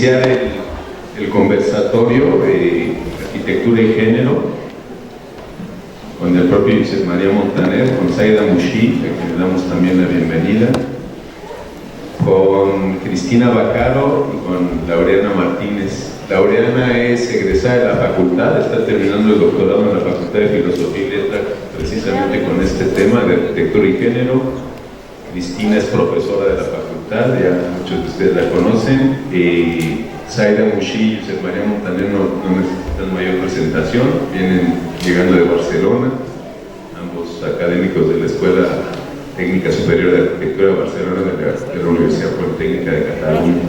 iniciar el conversatorio de arquitectura y género con el propio José María Montaner, con Zaida Mushi, a quien le damos también la bienvenida, con Cristina Baccaro y con Laureana Martínez. Laureana es egresada de la facultad, está terminando el doctorado en la Facultad de Filosofía y Letras precisamente con este tema de arquitectura y género. Cristina es profesora de la facultad, ya muchos de ustedes la conocen. Zaida Mushi y José María Montaner no necesitan mayor presentación, vienen llegando de Barcelona, ambos académicos de la Escuela Técnica Superior de Arquitectura de Barcelona, de la Universidad Politécnica de Cataluña.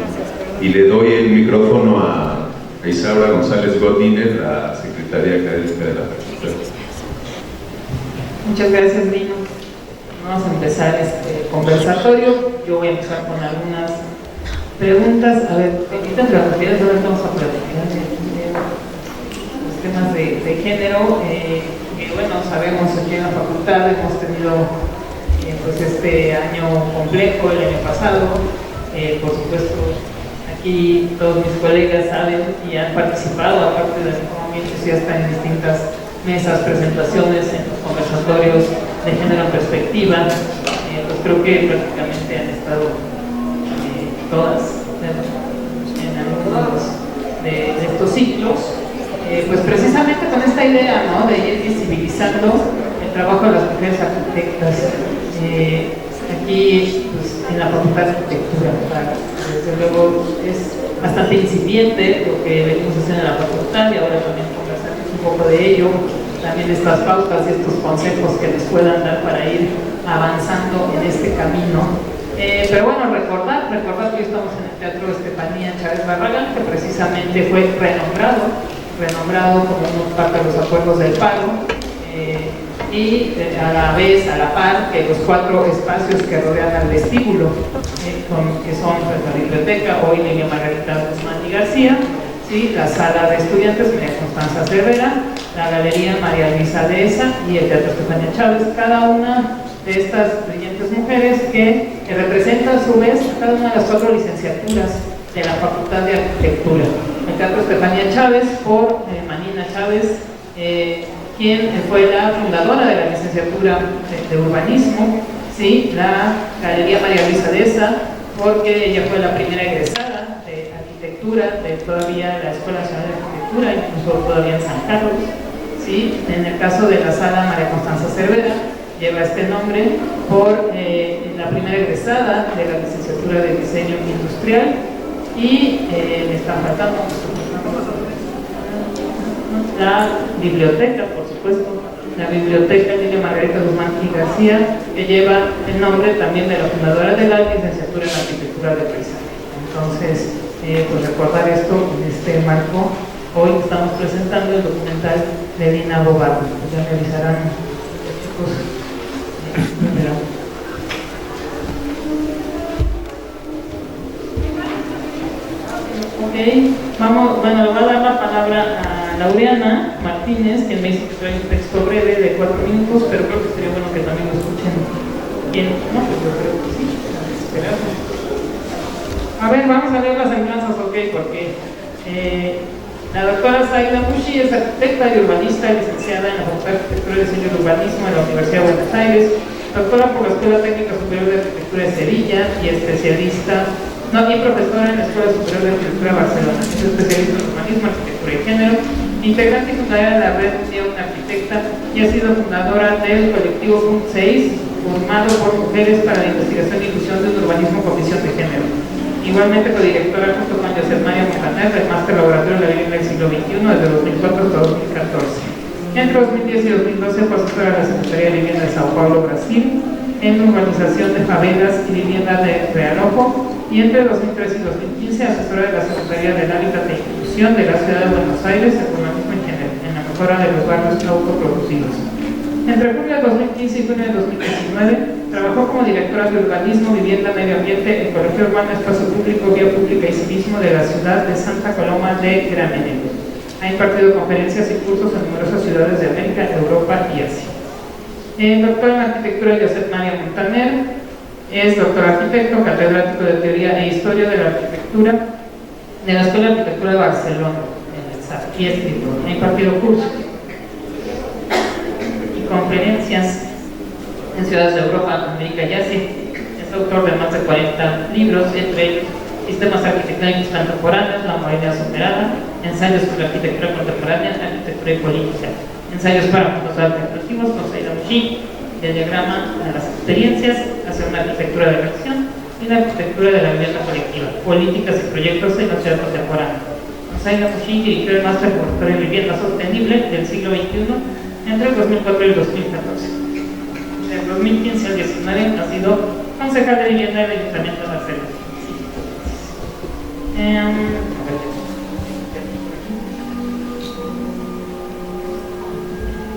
Y le doy el micrófono a Isaura González Godínez, la secretaria académica de la facultad. Muchas gracias, Dino. Vamos a empezar este conversatorio. Yo voy a empezar con algunas preguntas. A ver, ahorita vamos a platicar de los temas de género. Que bueno, sabemos aquí en la facultad hemos tenido pues este año complejo, el año pasado. Por supuesto, aquí todos mis colegas saben y han participado, aparte de economía, ya están en distintas mesas, presentaciones, en los conversatorios de género en perspectiva. Pues creo que prácticamente han estado todas en algunos de estos ciclos, pues precisamente con esta idea, ¿no?, de ir visibilizando el trabajo de las mujeres arquitectas. Aquí, pues, en la Facultad de Arquitectura, desde luego es bastante incipiente lo que venimos haciendo en la facultad, y ahora también conversaremos un poco de ello, también estas pautas y estos consejos que nos puedan dar para ir avanzando en este camino. Pero bueno, recordar que hoy estamos en el Teatro Estefanía Chávez Barragán, que precisamente fue renombrado como parte de los acuerdos del paro, y a la vez, a la par, que los 4 espacios que rodean al vestíbulo, que son la biblioteca, hoy Lilia Margarita Guzmán y García, ¿sí?, la sala de estudiantes María Constanza Cervera, la galería María Luisa Dehesa y el Teatro Estefanía Chávez, cada una de estas brillantes mujeres que representan a su vez a cada una de las 4 licenciaturas de la Facultad de Arquitectura. El Teatro Estefanía Chávez por Manina Chávez, quien fue la fundadora de la licenciatura de urbanismo, ¿sí?, la galería María Luisa Dehesa, porque ella fue la primera egresada de arquitectura de todavía la Escuela Nacional de Arquitectura, incluso todavía en San Carlos, ¿sí? En el caso de la sala María Constanza Cervera, lleva este nombre por la primera egresada de la licenciatura de diseño industrial, y me están faltando la biblioteca, por supuesto, la biblioteca Lilia Margarita Guzmán y García, que lleva el nombre también de la fundadora de la licenciatura en arquitectura de paisaje. Entonces, pues recordar esto en este marco. Hoy estamos presentando el documental de Dina Bobardo, que ya realizarán los chicos número. Ok, vamos, bueno, le voy a dar la palabra a Laureana Martínez, que me hizo que trae un texto breve de 4 minutos, pero creo que sería bueno que también lo escuchen. ¿Quién? No, pues yo creo que sí, esperamos. A ver, vamos a leer las semblanzas, ok, porque la doctora Zaida Mushi es arquitecta y urbanista, licenciada en la Facultad de Arquitectura y Diseño de Urbanismo de la Universidad de Buenos Aires, doctora por la Escuela Técnica Superior de Arquitectura de Sevilla y profesora en la Escuela Superior de Arquitectura de Barcelona. Es especialista en urbanismo, arquitectura y género, integrante y fundadora de la red Unión Arquitecta, y ha sido fundadora del colectivo Punto 6, formado por mujeres para la investigación y difusión del urbanismo con visión de género. Igualmente codirectora junto con José María Montaner del Máster Laboratorio de la Vivienda del Siglo XXI desde 2004 hasta 2014. Entre 2010 y 2012 fue asesora de la Secretaría de Vivienda de Sao Paulo, Brasil, en urbanización de favelas y vivienda de Realojo, y entre 2013 y 2015 asesora de la Secretaría del Hábitat e Inclusión de la Ciudad de Buenos Aires, económico en la mejora de los barrios autoproducidos. Entre julio de 2015 y junio de 2019 trabajó como directora de Urbanismo, Vivienda, Medio Ambiente, Ecología Urbana, Espacio Público, Vía Pública y Civismo de la ciudad de Santa Coloma de Gramenet. Ha impartido conferencias y cursos en numerosas ciudades de América, Europa y Asia. Doctora en Arquitectura José María Montaner, es doctor arquitecto, catedrático de Teoría e Historia de la Arquitectura de la Escuela de Arquitectura de Barcelona, en el SAP, y escritor. Ha impartido cursos y conferencias en ciudades de Europa, América y Asia. Es autor de más de 40 libros, entre ellos Sistemas arquitectónicos contemporáneos, La modernidad superada, Ensayos sobre arquitectura contemporánea, Arquitectura y política, Ensayos para mundos alternativos, con Saida Mushi, el diagrama de las experiencias, hacia una arquitectura de la acción y la arquitectura de la vivienda colectiva, políticas y proyectos en la ciudad contemporánea. Saida Mushi dirigió el máster laboratorio en vivienda sostenible del siglo XXI entre el 2004 y el 2014. Del 2015 al 2019 ha sido concejal de vivienda del Ayuntamiento de Barcelona.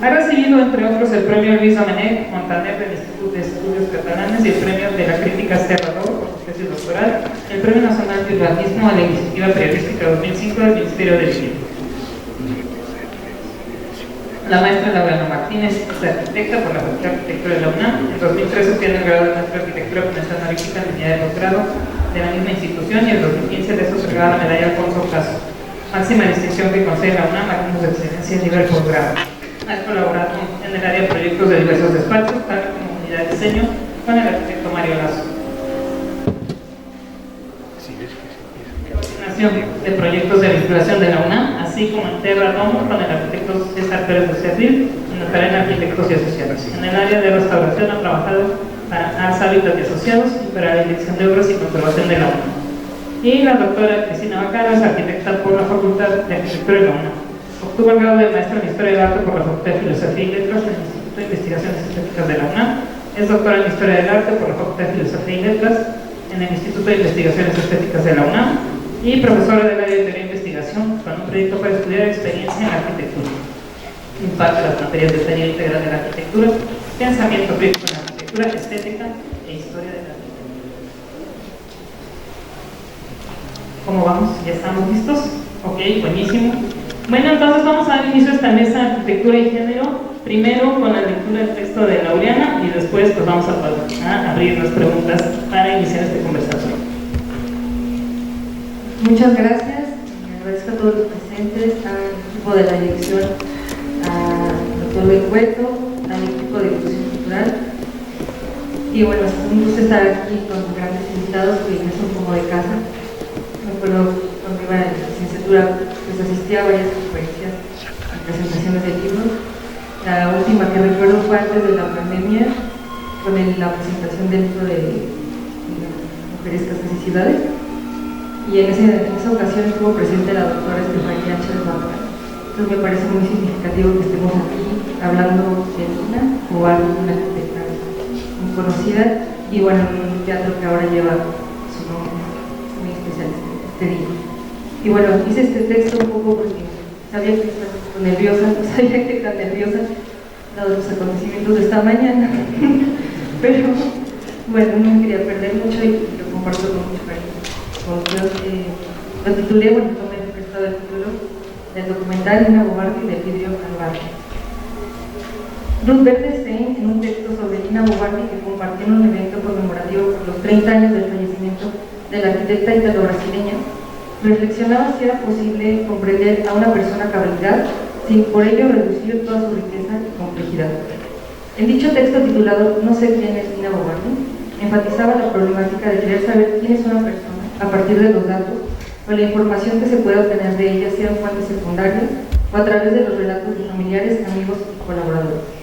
Ha recibido, entre otros, el premio Luis Domènech Montaner del Instituto de Estudios Catalanes y el premio de la Crítica Serrador por su tesis doctoral, el Premio Nacional de Urbanismo a la Iniciativa Periodística 2005 del Ministerio de Vivienda. La maestra Laura Martínez es arquitecta por la Facultad de Arquitectura de la UNAM. En 2013 obtiene el grado de maestra de Arquitectura con mención honorífica en unidad de posgrado de la misma institución y en 2015 le es otorgada la medalla Alfonso Caso, máxima distinción que concede la UNAM a alumnos de excelencia a nivel posgrado. Ha colaborado en el área de proyectos de diversos despachos, tal como unidad de diseño, con el arquitecto Mario Lazo. Coordinación de proyectos de vinculación de la UNAM, así como en Terra Domo con el arquitecto César Pérez de Servil, en la cadena Arquitectos y Asociados. En el área de restauración ha trabajado para Ars Habitat y Asociados y para la Dirección de Obras y Conservación de la UNAM. Y la doctora Cristina Bacaro es arquitecta por la Facultad de Arquitectura de la UNAM. Obtuvo el grado de maestra en Historia del Arte por la Facultad de Filosofía y Letras en el Instituto de Investigaciones Estéticas de la UNAM. Es doctora en Historia del Arte por la Facultad de Filosofía y Letras en el Instituto de Investigaciones Estéticas de la UNAM y profesora del área de Teoría e Investigación con un proyecto para estudiar experiencia en la arquitectura. Imparte las materias de taller integral de la arquitectura, pensamiento crítico en la arquitectura, estética e historia de la arquitectura. ¿Cómo vamos? ¿Ya estamos listos? Ok, buenísimo. Bueno, entonces vamos a dar inicio a esta mesa de arquitectura y género, primero con la lectura del texto de Laureana y después pues vamos a abrir las preguntas para iniciar este conversatorio. Muchas gracias, me agradezco a todos los presentes, al equipo de la dirección, al doctor Luis Cueto, al equipo de difusión cultural y bueno, es un gusto estar aquí con grandes invitados que ya son como de casa. Me acuerdo cuando iba en la licenciatura pues asistía a varias conferencias y presentaciones de libros. La última que recuerdo fue antes de la pandemia con la presentación del libro de Mujeres, Casas y Ciudades. Y en esa ocasión estuvo presente la doctora Estefanía Chávez Baca. Entonces me parece muy significativo que estemos aquí hablando de Nina Bobardi, una arquitecta muy conocida y bueno, un teatro que ahora lleva su nombre, muy especial este día. Y bueno, hice este texto un poco porque sabía que estaba nerviosa, no sabía que tan nerviosa dado los acontecimientos de esta mañana, pero bueno, no me quería perder mucho y lo comparto con mucho cariño. Lo titulé, bueno, tomé prestado el título del documental Nina Bobardi del vidrio al barrio. Ruth Bernstein, en un texto sobre Nina Bobardi que compartió en un evento conmemorativo por los 30 años del fallecimiento de la arquitecta italo-brasileña, reflexionaba si era posible comprender a una persona a cabalidad sin por ello reducir toda su riqueza y complejidad. En dicho texto titulado No sé quién es Nina Bobardi, enfatizaba la problemática de querer saber quién es una persona a partir de los datos o la información que se pueda obtener de ella, sean fuentes secundarias o a través de los relatos de familiares, amigos y colaboradores.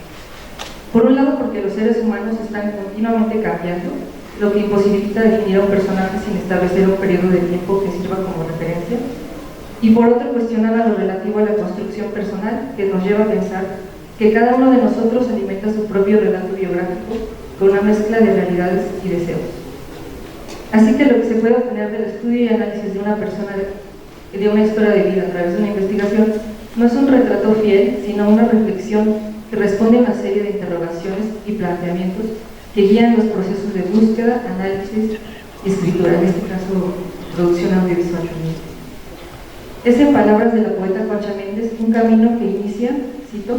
Por un lado, porque los seres humanos están continuamente cambiando, lo que imposibilita definir a un personaje sin establecer un periodo de tiempo que sirva como referencia, y por otro, cuestionaba lo relativo a la construcción personal, que nos lleva a pensar que cada uno de nosotros alimenta su propio relato biográfico con una mezcla de realidades y deseos. Así que lo que se puede obtener del estudio y análisis de una persona de una historia de vida a través de una investigación no es un retrato fiel, sino una reflexión que responde a una serie de interrogaciones y planteamientos que guían los procesos de búsqueda, análisis y escritura, en este caso, producción audiovisual también. Es, en palabras de la poeta Concha Méndez, un camino que inicia, cito,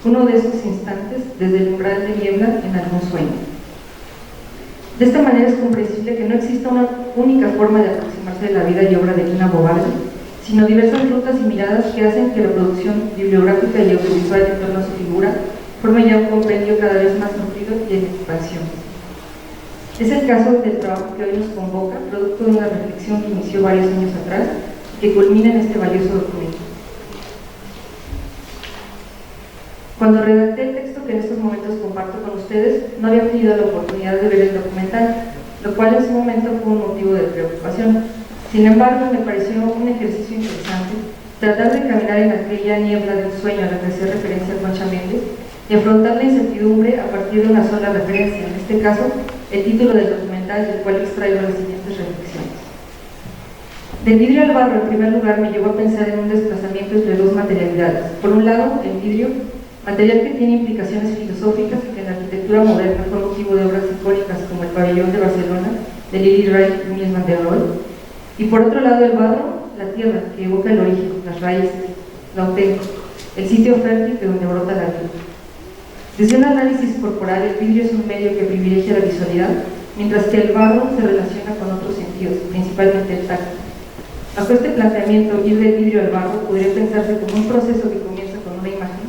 uno de esos instantes desde el umbral de niebla en algún sueño. De esta manera es comprensible que no exista una única forma de aproximarse alcance de la vida y obra de Lina Bo Bardi, sino diversas rutas y miradas que hacen que la producción bibliográfica y audiovisual en torno a su figura forme ya un compendio cada vez más nutrido y en expansión. Es el caso del trabajo que hoy nos convoca, producto de una reflexión que inició varios años atrás y que culmina en este valioso documento. Cuando redacté el texto que en estos momentos comparto con ustedes, no había tenido la oportunidad de ver el documental, lo cual en su momento fue un motivo de preocupación. Sin embargo, me pareció un ejercicio interesante tratar de caminar en aquella niebla del sueño a la que hacía referencia Concha Méndez y afrontar la incertidumbre a partir de una sola referencia, en este caso, el título del documental, del cual extraigo las siguientes reflexiones. Del vidrio al barro, en primer lugar, me llevó a pensar en un desplazamiento entre dos materialidades. Por un lado, el vidrio, material que tiene implicaciones filosóficas y que en la arquitectura moderna fue motivo de obras icónicas como el Pabellón de Barcelona, de Lili Wright y Mies van der Rohe. Y por otro lado, el barro, la tierra, que evoca el origen, las raíces, lo auténtico, el sitio fértil de donde brota la vida. Desde un análisis corporal, el vidrio es un medio que privilegia la visualidad, mientras que el barro se relaciona con otros sentidos, principalmente el tacto. Bajo este planteamiento, ir del vidrio al barro podría pensarse como un proceso que comienza con una imagen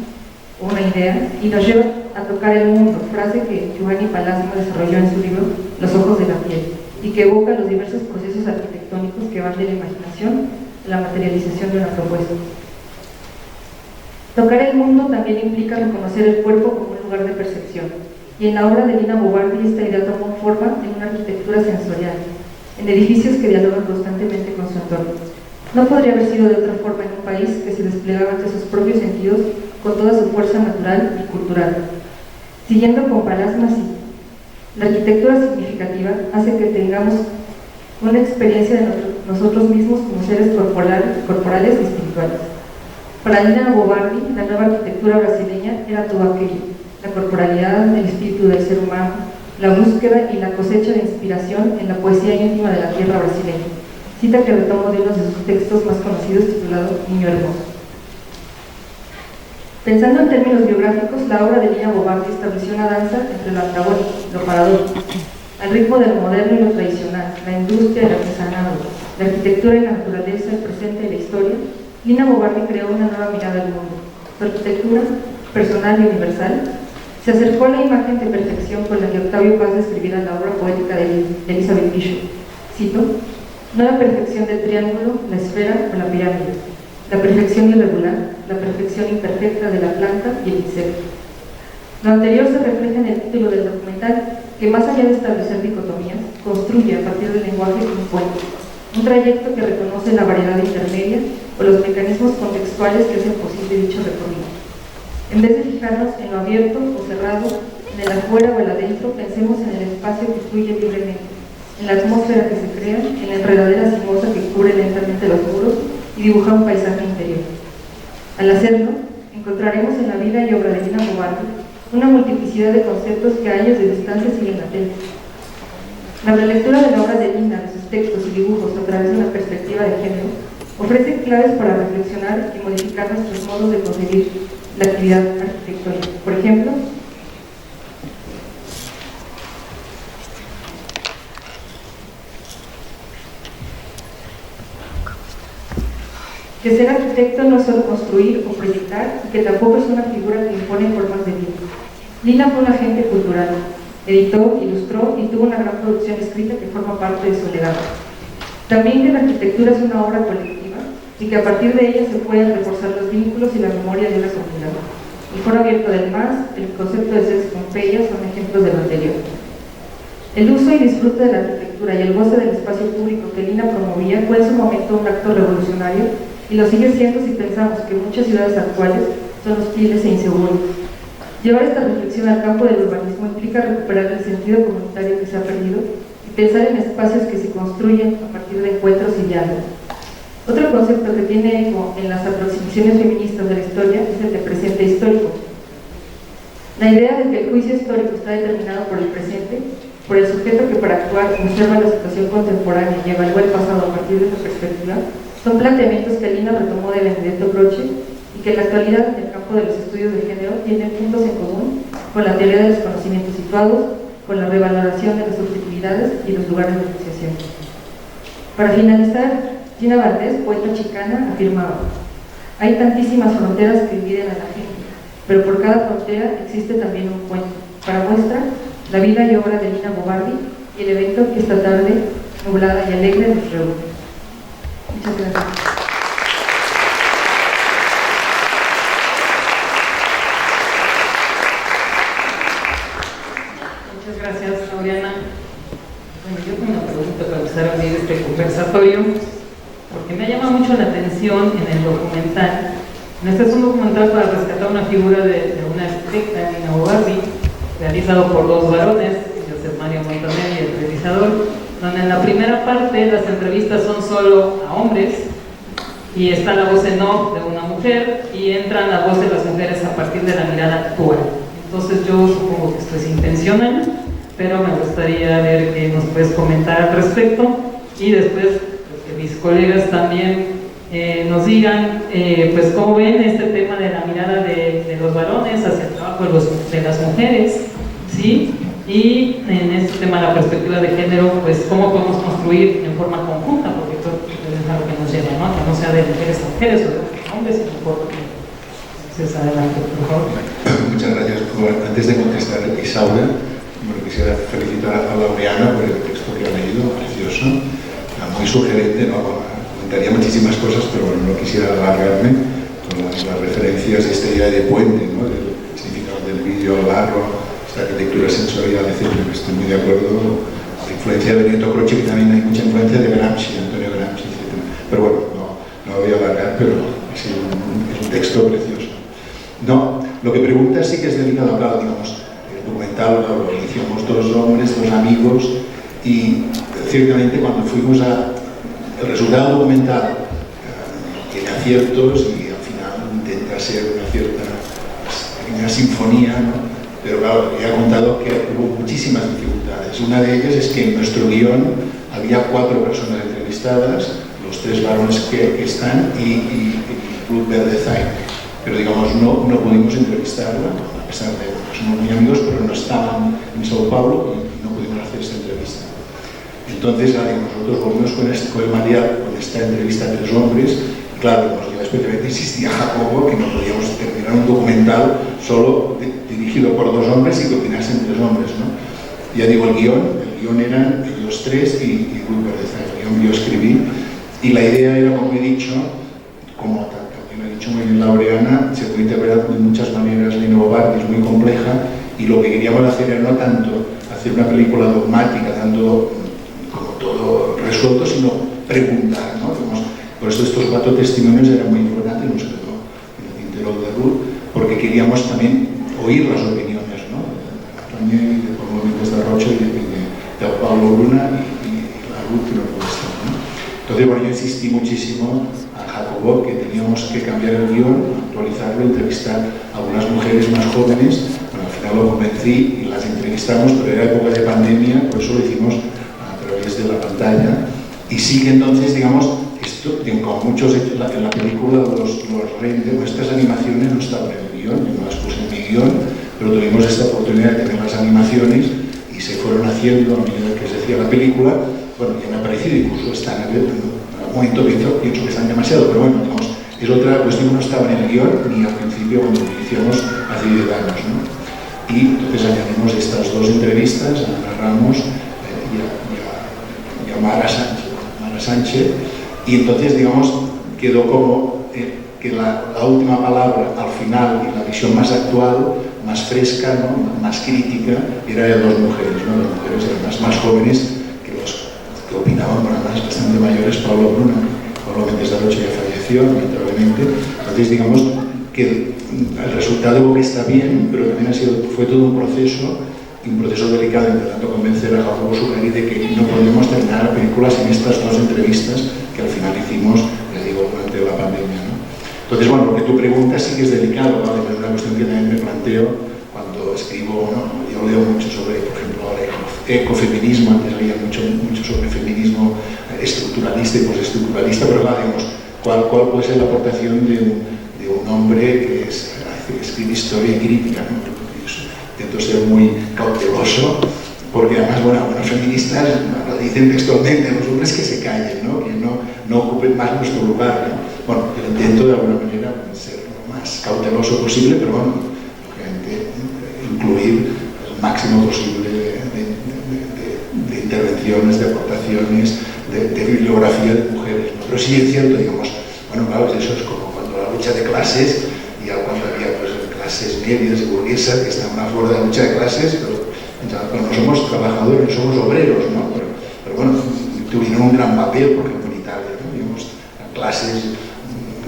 o una idea y nos lleva a tocar el mundo, frase que Giovanni Pallasma desarrolló en su libro Los ojos de la piel, y que evoca los diversos procesos arquitectónicos que van de la imaginación a la materialización de una propuesta. Tocar el mundo también implica reconocer el cuerpo como un lugar de percepción, y en la obra de Lina Bo Bardi esta idea tomó forma en una arquitectura sensorial, en edificios que dialogan constantemente con su entorno. No podría haber sido de otra forma en un país que se desplegaba ante sus propios sentidos con toda su fuerza natural y cultural. Siguiendo con Pallasma, sí, la arquitectura significativa hace que tengamos una experiencia de nosotros mismos como seres corporales y espirituales. Para Lina Bo Bardi, la nueva arquitectura brasileña era todo aquello: la corporalidad, el espíritu del ser humano, la búsqueda y la cosecha de inspiración en la poesía íntima de la tierra brasileña. Cita que retomo de uno de sus textos más conocidos titulado Niño Hermoso. Pensando en términos biográficos, la obra de Lina Bo Bardi estableció una danza entre lo antagónico, lo paradójico, al ritmo de lo moderno y lo tradicional, la industria y el artesanado, la arquitectura y la naturaleza, el presente y la historia. Lina Bo Bardi creó una nueva mirada al mundo. Su arquitectura, personal y universal, se acercó a la imagen de perfección con la que Octavio Paz describiera la obra poética de Elizabeth Bishop. Cito: no la perfección del triángulo, la esfera o la pirámide, la perfección irregular, la perfección imperfecta de la planta y el insecto. Lo anterior se refleja en el título del documental, que más allá de establecer dicotomías, construye a partir del lenguaje un puente, un trayecto que reconoce la variedad intermedia o los mecanismos contextuales que hacen posible dicho recorrido. En vez de fijarnos en lo abierto o cerrado, en el afuera o el adentro, pensemos en el espacio que fluye libremente, en la atmósfera que se crea, en la enredadera sinuosa que cubre lentamente los muros y dibuja un paisaje interior. Al hacerlo, encontraremos en la vida y obra de Lina Bo Bardi una multiplicidad de conceptos que a años de distancia siguen latentes. La relectura de la obra de Lina, de sus textos y dibujos a través de una perspectiva de género, ofrece claves para reflexionar y modificar nuestros modos de concebir la actividad arquitectónica. Por ejemplo, que ser arquitecto no es solo construir o proyectar, y que tampoco es una figura que impone formas de vida. Lina fue un agente cultural, editó, ilustró y tuvo una gran producción escrita que forma parte de su legado. También que la arquitectura es una obra colectiva y que a partir de ella se pueden reforzar los vínculos y la memoria de una comunidad. El Foro Abierto del MAS, el concepto de sedes Pompeya son ejemplos de lo anterior. El uso y disfrute de la arquitectura y el goce del espacio público que Lina promovía fue en su momento un acto revolucionario y lo sigue siendo si pensamos que muchas ciudades actuales son hostiles e inseguras. Llevar esta reflexión al campo del urbanismo implica recuperar el sentido comunitario que se ha perdido y pensar en espacios que se construyen a partir de encuentros y diálogos. Otro concepto que tiene eco en las aproximaciones feministas de la historia es el de presente histórico. La idea de que el juicio histórico está determinado por el presente, por el sujeto que para actuar observa la situación contemporánea y evalúa el pasado a partir de esa perspectiva, son planteamientos que Lina retomó de Benedetto Croce y que en la actualidad en el campo de los estudios de género tienen puntos en común con la teoría de los conocimientos situados, con la revaloración de las subjetividades y los lugares de asociación. Para finalizar, Gina Valdés, poeta chicana, afirmaba: hay tantísimas fronteras que dividen a la gente, pero por cada frontera existe también un puente. Para muestra, la vida y obra de Lina Bo Bardi y el evento que esta tarde, nublada y alegre, nos reúne. Muchas gracias. Muchas gracias, Laureana. Bueno, yo tengo una pregunta para empezar a abrir este conversatorio, porque me llama mucho la atención en el documental. Este es un documental para rescatar una figura de una arquitecta, Lina Bo Bardi, realizado por dos varones, Josep Mario Montaner y el realizador, donde en la primera parte las entrevistas son solo a hombres y está la voz en off de una mujer y entran las voces de las mujeres a partir de la mirada actual. Entonces yo supongo que esto es intencional, pero me gustaría ver qué nos puedes comentar al respecto y después pues, que mis colegas también nos digan pues cómo ven este tema de la mirada de los varones hacia el trabajo de las mujeres, ¿sí? Y en este tema de la perspectiva de género, pues cómo podemos construir en forma conjunta, porque esto es algo que nos lleva, ¿no? Que no sea de mujeres a mujeres o de hombres, sino por entonces adelante, por favor. Muchas gracias. Antes de contestar, Isaura, quisiera felicitar a Laureana por el texto que ha leído, precioso, muy sugerente, ¿no? Comentaría muchísimas cosas, pero bueno, no quisiera alargarme con las referencias de esta idea de puente, ¿no? Del significado del vídeo, el barro, esta arquitectura sensorial, etc. Estoy muy de acuerdo. La influencia de Benito Croce, que también hay mucha influencia de Gramsci, Antonio Gramsci, etc. Pero bueno, no voy a alargar, pero es un texto precioso. No, lo que preguntas sí que es delicado, claro, digamos, el documental lo hicimos dos hombres, dos amigos, y ciertamente cuando fuimos el resultado documental tiene aciertos y al final intenta ser una sinfonía, ¿no? Pero claro, he contado que hubo muchísimas dificultades. Una de ellas es que en nuestro guión había 4 personas entrevistadas, los 3 varones que están y Ruth Verdezain. Pero digamos, no pudimos entrevistarla, a pesar de que somos muy amigos, pero no estaban en Sao Paulo y no pudimos hacer esta entrevista. Entonces, nosotros volvimos con el material, con esta entrevista a 3 hombres, y claro, especialmente insistía Jacobo que no podíamos terminar un documental solo dirigido por 2 hombres y que opinasen 3 hombres, ¿no? Ya digo, el guión eran ellos 3 y Ruth Verdezain, el guión que yo escribí, y la idea era, como he dicho, como también ha dicho muy bien Laureana, se puede interpretar de muchas maneras. Lina Bo Bardi es muy compleja y lo que queríamos hacer era no tanto hacer una película dogmática, dando como todo resuelto, sino preguntar, ¿no? Por eso estos 4 testimonios eran muy importantes, nos quedó en el tintero de Ruth, porque queríamos también oír las opiniones, ¿no? De Antonio y de Pablo Méndez de Rocha y de Pablo Luna y la Ruth que no puede estar, ¿no? Entonces, bueno, yo insistí muchísimo a Jacobo que teníamos que cambiar el guión, actualizarlo, entrevistar a algunas mujeres más jóvenes. Bueno, al final lo convencí y las entrevistamos, pero era época de pandemia, por eso lo hicimos a través de la pantalla. Y sí que entonces, digamos, esto, como muchos en la película, los renders, nuestras animaciones no estaban en el guión, yo no las puse en mi guión, pero tuvimos esta oportunidad de tener las animaciones y se fueron haciendo a medida que se hacía la película. Bueno, ya me ha parecido, incluso están en un momento pienso que están demasiado, pero bueno, digamos, es otra cuestión que no estaba en el guión ni al principio cuando lo iniciamos hace 10 años, ¿no? Y entonces añadimos estas 2 entrevistas a Ana Ramos y a Mara Sánchez, y entonces, digamos, quedó como que la última palabra al final y la visión más actual, más fresca, ¿no? Más crítica, era de 2 mujeres, ¿no? 2 mujeres además más jóvenes que los que opinaban, bueno, además bastante mayores. Pablo Méndez de Rocha ya falleció, lamentablemente. Entonces, digamos que el resultado que está bien, pero también fue todo un proceso delicado, intentando convencer a Jacobo Sucari de que no podíamos terminar la película sin estas 2 entrevistas que al final hicimos, les digo, durante la pandemia, ¿no? Entonces, bueno, lo que tú preguntas sí que es delicado, ¿vale? Es una cuestión que también me planteo cuando escribo, ¿no? Yo leo mucho sobre, por ejemplo, ecofeminismo, antes leía mucho sobre feminismo estructuralista y postestructuralista, pero claro, digamos, ¿cuál puede ser la aportación de un hombre que escribe historia y crítica, ¿no? Intento ser muy cauteloso, porque además, bueno, algunos feministas lo dicen textualmente, los hombres que se callen, ¿no? no ocupen más nuestro lugar, ¿no? Bueno, yo intento de alguna manera ser lo más cauteloso posible, pero bueno, obviamente incluir el máximo posible de intervenciones, de aportaciones, de bibliografía de mujeres, ¿no? Pero sí es cierto, digamos, bueno, claro, eso es como cuando la lucha de clases, ya cuando había pues, clases medias y burguesas, que están a favor de la lucha de clases, pero no somos trabajadores, no somos obreros, ¿no? Pero bueno, tuvieron un gran papel, por ejemplo, en Italia, ¿no? Digamos, clases,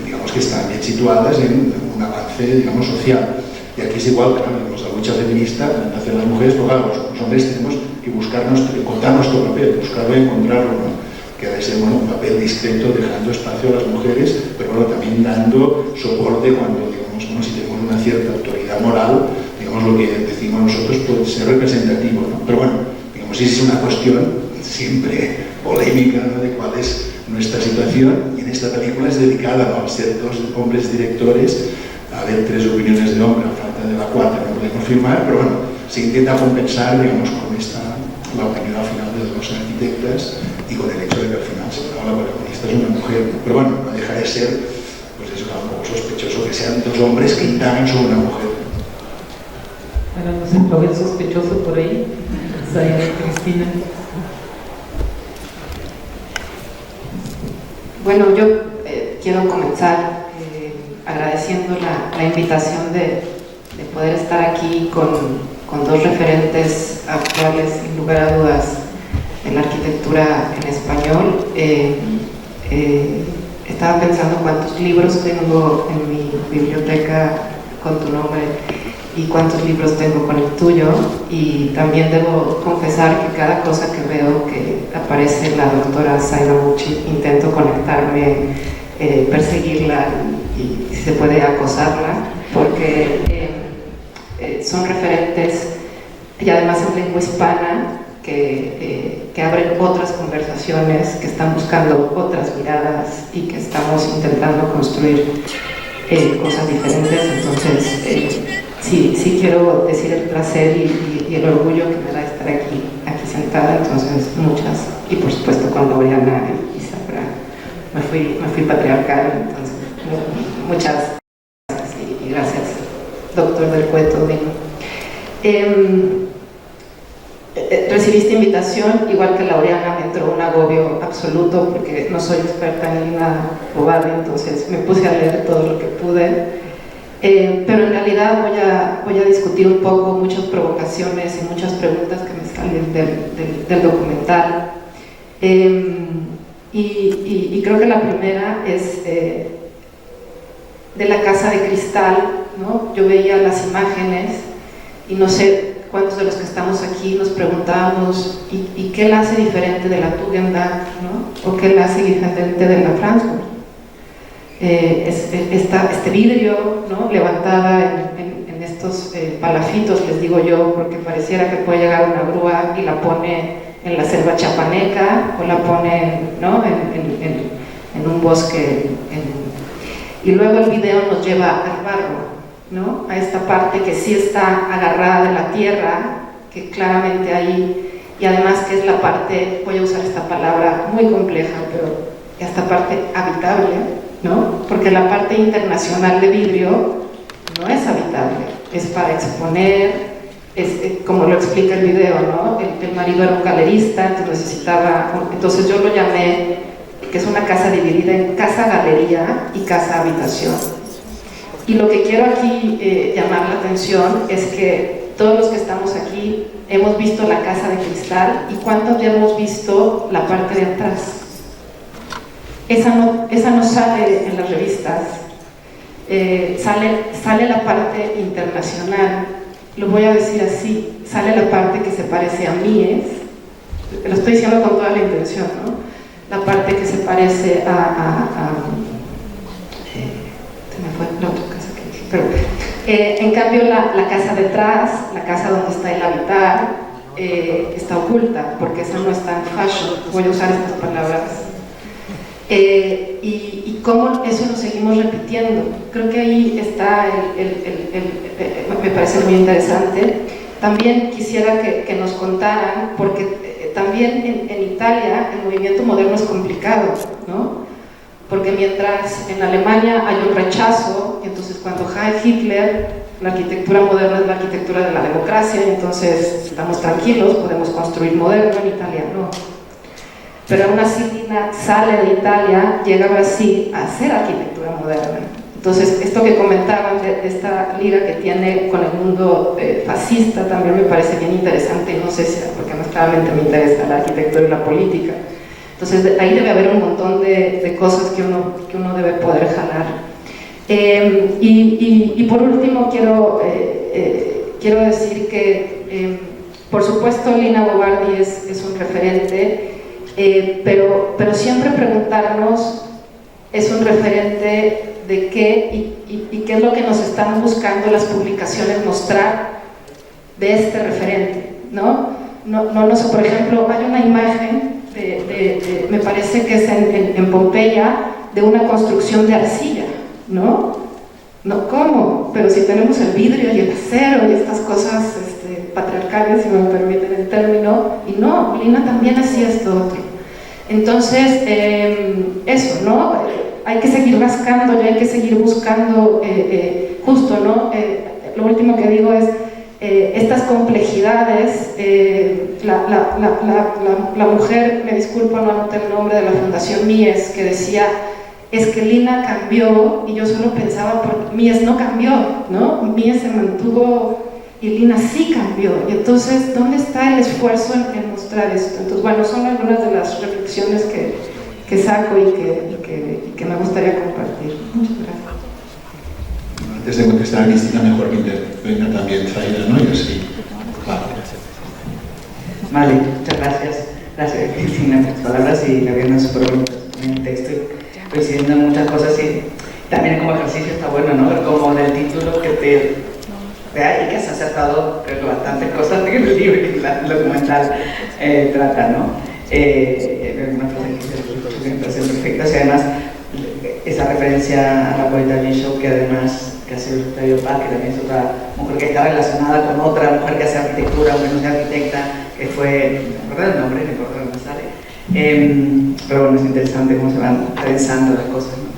digamos, que están bien situadas en un avance, digamos, social. Y aquí es igual, claro, digamos, la lucha feminista nace las mujeres, pero claro, los hombres tenemos que encontrar nuestro papel, buscarlo y encontrarlo, ¿no? Que ha de ser, bueno, un papel discreto, dejando espacio a las mujeres, pero bueno, también dando soporte cuando, digamos, bueno, si tenemos una cierta autoridad moral, digamos, lo que decimos nosotros puede ser representativo, ¿no? Pero bueno, digamos, es una cuestión siempre polémica, ¿no? De cuál es nuestra situación, y en esta película es dedicada, ¿no? Al ser dos hombres directores, a haber tres opiniones de hombre, a falta de la cuarta no podemos firmar, pero bueno, se intenta compensar, digamos, con la opinión al final de dos arquitectas y con el hecho de que al final la protagonista es una mujer, ¿no? Pero bueno, no deja de ser, pues es un poco sospechoso que sean dos hombres que indagan sobre una mujer. Bueno, no sé, lo ven sospechoso por ahí, Sayana y Cristina. Bueno, yo quiero comenzar agradeciendo la invitación de poder estar aquí con dos referentes actuales, sin lugar a dudas, en la arquitectura en español. Estaba pensando cuántos libros tengo en mi biblioteca con tu nombre y cuántos libros tengo con el tuyo, y también debo confesar que cada cosa que veo que aparece la doctora Zaida Mucci, intento conectarme, perseguirla y si se puede acosarla, porque son referentes y además en lengua hispana que abren otras conversaciones, que están buscando otras miradas y que estamos intentando construir cosas diferentes. Entonces sí quiero decir el placer y el orgullo que me da estar aquí sentada. Entonces muchas, y por supuesto con Laureana y Sabra me fui patriarcal, entonces muchas gracias y gracias, doctor del Cueto. Recibí esta invitación, igual que Laureana, me entró un agobio absoluto porque no soy experta en Lina Ovalle, entonces me puse a leer todo lo que pude, pero en realidad voy a discutir un poco muchas provocaciones y muchas preguntas que me salen del documental, y creo que la primera es de la casa de cristal, ¿no? Yo veía las imágenes y no sé cuántos de los que estamos aquí nos preguntábamos ¿y qué la hace diferente de la Tugendhat, ¿no? ¿O qué la hace diferente de la Frankfurt? Este vidrio, ¿no? Levantada en estos palafitos, les digo yo, porque pareciera que puede llegar una grúa y la pone en la selva chapaneca o la pone, ¿no? en un bosque, y luego el video nos lleva al barro, ¿no? A esta parte que sí está agarrada de la tierra, que claramente ahí, y además que es la parte, voy a usar esta palabra muy compleja, pero esta parte habitable, ¿no? Porque la parte internacional de vidrio no es habitable, es para exponer, como lo explica el video, ¿no? El marido era un galerista, entonces necesitaba, entonces yo lo llamé, que es una casa dividida en casa-galería y casa-habitación. Y lo que quiero aquí llamar la atención es que todos los que estamos aquí hemos visto la casa de cristal, y ¿cuántos ya hemos visto la parte de atrás? Esa no sale en las revistas, sale la parte internacional, lo voy a decir así, sale la parte que se parece a Mies, lo estoy diciendo con toda la intención, ¿no? La parte que se parece se me fue la otra casa que dije, pero en cambio la casa detrás, la casa donde está el habitar, está oculta, porque esa no está en fashion, voy a usar estas palabras, y cómo eso lo seguimos repitiendo. Creo que ahí está me parece muy interesante. También quisiera que nos contaran, porque también en Italia el movimiento moderno es complicado, ¿no? porque mientras en Alemania hay un rechazo, entonces cuando Heil Hitler, la arquitectura moderna es la arquitectura de la democracia, y entonces estamos tranquilos, podemos construir moderno. En Italia no. Pero aún así Lina sale de Italia, llega a Brasil a hacer arquitectura moderna. Entonces, esto que comentaban de esta liga que tiene con el mundo fascista también me parece bien interesante, y no sé si, porque no claramente me interesa la arquitectura y la política. Entonces, ahí debe haber un montón de cosas que uno debe poder jalar. Y por último, quiero decir que, por supuesto, Lina Bo Bardi es un referente, pero siempre preguntarnos, ¿es un referente de qué y qué es lo que nos están buscando las publicaciones mostrar de este referente? No sé, por ejemplo, hay una imagen me parece que es en Pompeya, de una construcción de arcilla, ¿no? ¿Cómo? Pero si tenemos el vidrio y el acero y estas cosas patriarcales, si me permiten el término, y no, Lina también hacía esto otro. Entonces, eso, ¿no? Hay que seguir rascando y hay que seguir buscando, justo, ¿no? Lo último que digo es, estas complejidades, la mujer, me disculpo, no anoté el nombre, de la Fundación Mies, que decía, es que Lina cambió, y yo solo pensaba, porque Mies no cambió, ¿no? Mies se mantuvo y Lina sí cambió, y entonces, ¿dónde está el esfuerzo en mostrar esto? Entonces, bueno, son algunas de las reflexiones que saco y que me gustaría compartir. Muchas gracias. Antes de contestar a Cristina, mejor que intervenga también Zaira, ¿no? Y así. Vale, muchas gracias. Gracias, Cristina, por tus palabras y me vienen súper bonitas en el texto, coincidiendo en muchas cosas, y también como ejercicio está bueno, ¿no? Ver como en el título que te vea y que has acertado, creo que bastantes cosas que el libro y el documental trata, ¿no? Una frase que me parece perfecta, y además esa referencia a la poeta Bishop, que además que hace Octavio Paz, que también es otra mujer que está relacionada con otra mujer que hace arquitectura, aunque no sea arquitecta, que fue, me acuerdo el nombre, me acuerdo dónde sale, pero bueno, es interesante cómo se van pensando las cosas, ¿no?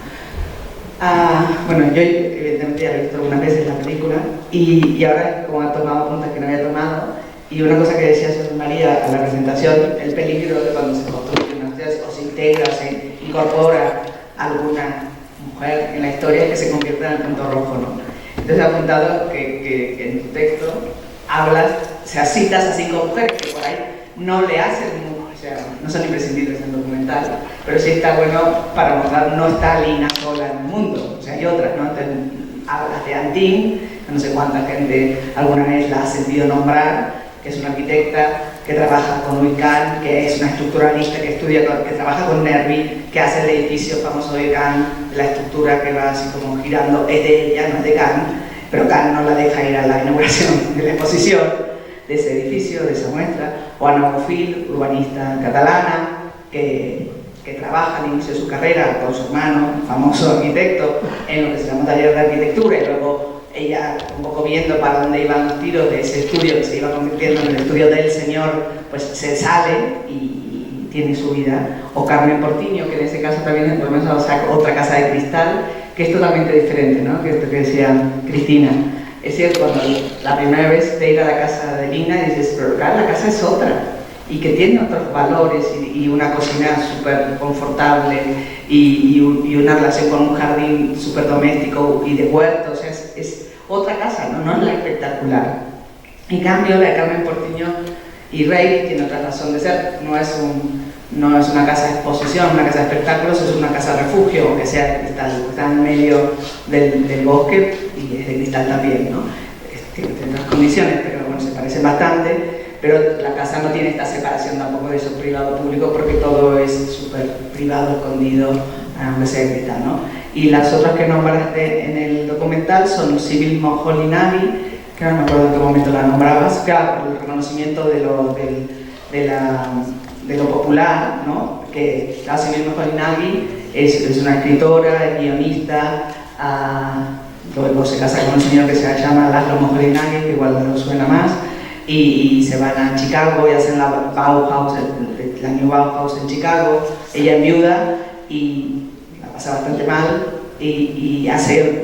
Bueno, yo evidentemente ya he visto algunas veces la película, y ahora como he tomado puntas que no había tomado, y una cosa que decía Sor María a la presentación, el peligro de cuando se construye una ciudad o se integra, se incorpora alguna mujer en la historia, que se convierta en el punto rojo, ¿no? Entonces he apuntado que en tu texto hablas, o sea, citas a 5 mujeres que por ahí no le hacen, o sea, no son imprescindibles en el documental, pero sí está bueno para mostrar, no está Lina sola en el mundo, o sea, hay otras, ¿no? Entonces, hablas de Antín, no sé cuánta gente alguna vez la ha sentido nombrar, que es una arquitecta que trabaja con Uycan, que es una estructuralista que trabaja con Nervi, que hace el edificio famoso de Cannes, la estructura que va así como girando, es de ella, no es de Cannes, pero Cannes no la deja ir a la inauguración de la exposición de ese edificio, de esa muestra. O Ana Bofill, urbanista catalana, que trabaja al inicio de su carrera con su hermano, famoso arquitecto, en lo que se llama taller de arquitectura, y luego ella, un poco viendo para dónde iban los tiros de ese estudio que se iba convirtiendo en el estudio del señor, pues se sale y tiene su vida. O Carmen Portiño, que en ese caso también por lo menos otra casa de cristal, que es totalmente diferente, ¿no? Que esto que decía Cristina. Es cierto, cuando la primera vez te ir a la casa de Lina dices, pero acá la casa es otra, y que tiene otros valores, y una cocina súper confortable, y una relación con un jardín súper doméstico y de huerto, o sea, es otra casa, ¿no? No es la espectacular. En cambio, la de Carmen Portiño y Rey tiene otra razón de ser, no es una casa de exposición, una casa de espectáculos, es una casa de refugio, aunque sea de cristal, está en medio del bosque y es de cristal también, ¿no? Tiene otras condiciones, pero bueno, se parecen bastante, pero la casa no tiene esta separación tampoco de eso privado-público, porque todo es súper privado, escondido, aunque sea de cristal, ¿no? Y las otras que nombraste en el documental son Sibyl Moholy-Nagy, que no me acuerdo en qué momento la nombrabas, claro, por el reconocimiento de lo popular, ¿no? Que la Sibyl Moholy-Nagy es una escritora, es guionista, luego se casa con un señor que se llama Laszlo Moholy-Nagy, que igual no suena más, y se van a Chicago y hacen la Bauhaus, la New Bauhaus en Chicago. Ella es viuda y pasa bastante mal y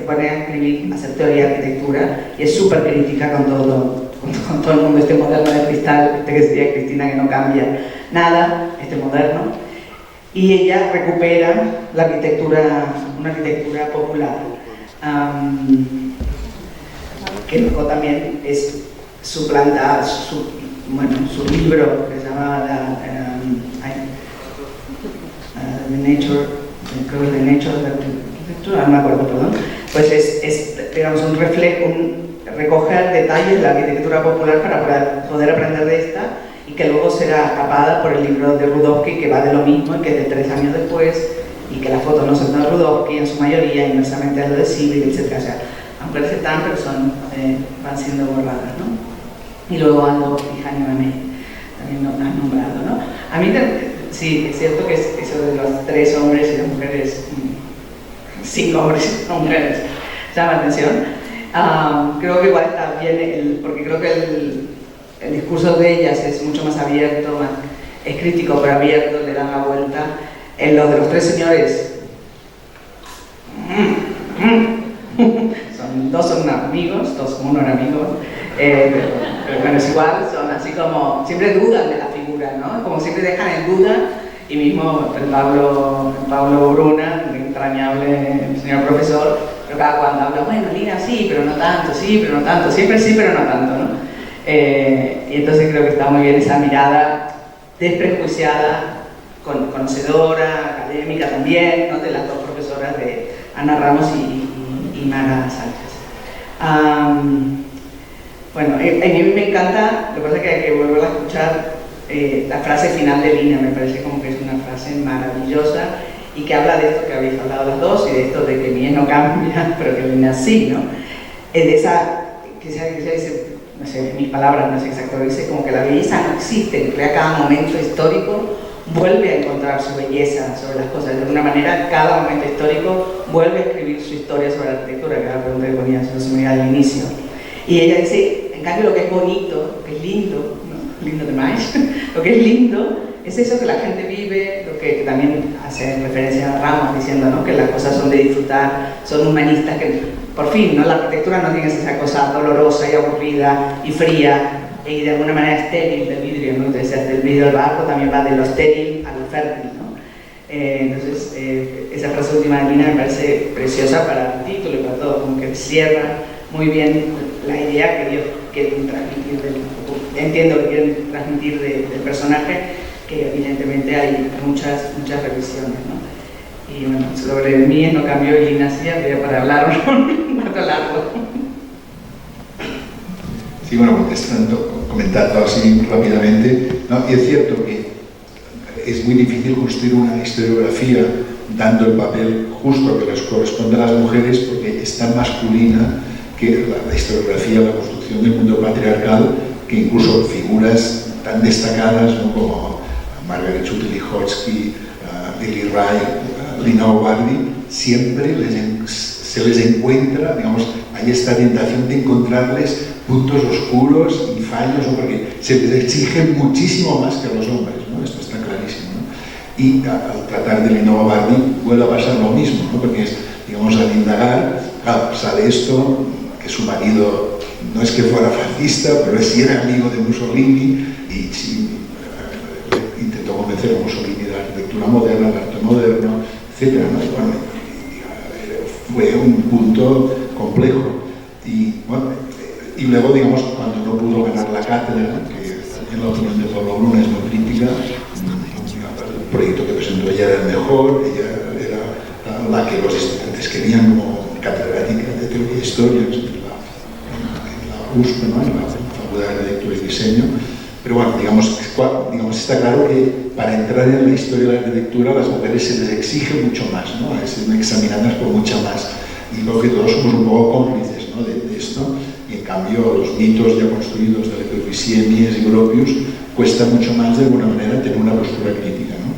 pone a escribir, a hacer teoría de arquitectura y es súper crítica con todo el mundo este moderno de cristal, que decía Cristina que no cambia nada, este moderno. Y ella recupera la arquitectura, una arquitectura popular, que luego también es suplantada, su libro que se llama The Nature, creo que es The Nature of Architecture, no me acuerdo, perdón, pues es digamos, un reflejo, recoger detalles de la arquitectura popular para poder aprender de esta y que luego será tapada por el libro de Rudowski, que va de lo mismo y que es de 3 años después, y que las fotos no son de Rudowski en su mayoría, inversamente a lo de Sibir, etc. O sea, aunque parece tan, pero van siendo borradas, ¿no? Y luego Aldo y Hani Manet, también lo has nombrado, ¿no? A mí sí, es cierto que eso de los 3 hombres y las mujeres, 5 hombres y mujeres, llama la atención. Creo que igual está bien, porque creo que el discurso de ellas es mucho más abierto, es crítico pero abierto, le dan la vuelta. En los de los 3 señores, dos son amigos, 2 como 1 eran amigos, pero bueno, es igual, son así como, siempre dudan de la figura, ¿no? Como siempre dejan en duda, y mismo el Pablo Bruna, el entrañable señor profesor, pero cada cuando habla, bueno, Lina sí, pero no tanto, siempre sí, pero no tanto, ¿no? Y entonces creo que está muy bien esa mirada desprejuiciada, conocedora, académica también, ¿no? De las 2 profesoras de Ana Ramos y Mara Sánchez. Bueno, a mí me encanta, lo que pasa es que hay que volver a escuchar la frase final de Lina, me parece como que es una frase maravillosa y que habla de esto que habéis hablado las 2 y de esto de que mi no cambia, pero que Lina sí, ¿no? De esa, que se dice, no sé, en mis palabras, no sé exactamente, dice como que la belleza no existe, que a cada momento histórico vuelve a encontrar su belleza sobre las cosas. De alguna manera, cada momento histórico vuelve a escribir su historia sobre la arquitectura, que era la pregunta que ponía Susana al inicio. Y ella dice, en cambio, lo que es bonito, lo que es lindo, ¿no? Lindo de más, lo que es lindo es eso que la gente vive, lo que también hace referencia a Ramos, diciendo, ¿no? Que las cosas son de disfrutar, son humanistas, que por fin, ¿no? La arquitectura no tiene esa cosa dolorosa y aburrida y fría y de alguna manera estéril del vidrio, ¿no? Entonces, del vidrio al barco también va de lo estéril a lo fértil, ¿no? Entonces, esa frase última de Lina me parece preciosa para el título y para todo, como que cierra muy bien la idea que Dios quiere transmitir, entiendo que quieren transmitir del personaje, que evidentemente hay muchas revisiones, ¿no? Y bueno, sobre el mío no cambió y Lina sí, habría para hablar un rato largo. Sí, bueno, comentando así rápidamente, ¿no? Y es cierto que es muy difícil construir una historiografía dando el papel justo que les corresponde a las mujeres porque es tan masculina que la historiografía, la construcción del mundo patriarcal, que incluso figuras tan destacadas, ¿no? Como Margaret Chutelihotsky, Lily Wright, Lina Obardi, siempre se les encuentra, digamos, hay esta tentación de encontrarles puntos oscuros y fallos, ¿no? Porque se les exige muchísimo más que a los hombres, ¿no? Esto está clarísimo, ¿no? Y al tratar de Lina Obardi vuelve a pasar lo mismo, ¿no? Porque digamos, al indagar, claro, sale esto, que su marido no es que fuera fascista, pero sí era amigo de Mussolini y sí, intentó convencer a Mussolini de la arquitectura moderna, del arte moderno, etc., ¿no? Y bueno, fue un punto complejo. Y, bueno, y luego, digamos, cuando no pudo ganar la cátedra, que en la opinión de Pablo Bruna es muy crítica, el proyecto que presentó ella era el mejor, ella era la que los estudiantes querían como catedrática de teoría e historia en la USP, ¿no? En la Facultad de Arquitectura y Diseño. Pero bueno, digamos, está claro que para entrar en la historia de la arquitectura a las mujeres se les exige mucho más, ¿no? Son examinadas por mucha más. Y creo que todos somos un poco cómplices, ¿no? de esto. Y en cambio los mitos ya construidos de Le Corbusier, Mies y Gropius cuesta mucho más de alguna manera tener una postura crítica, ¿no?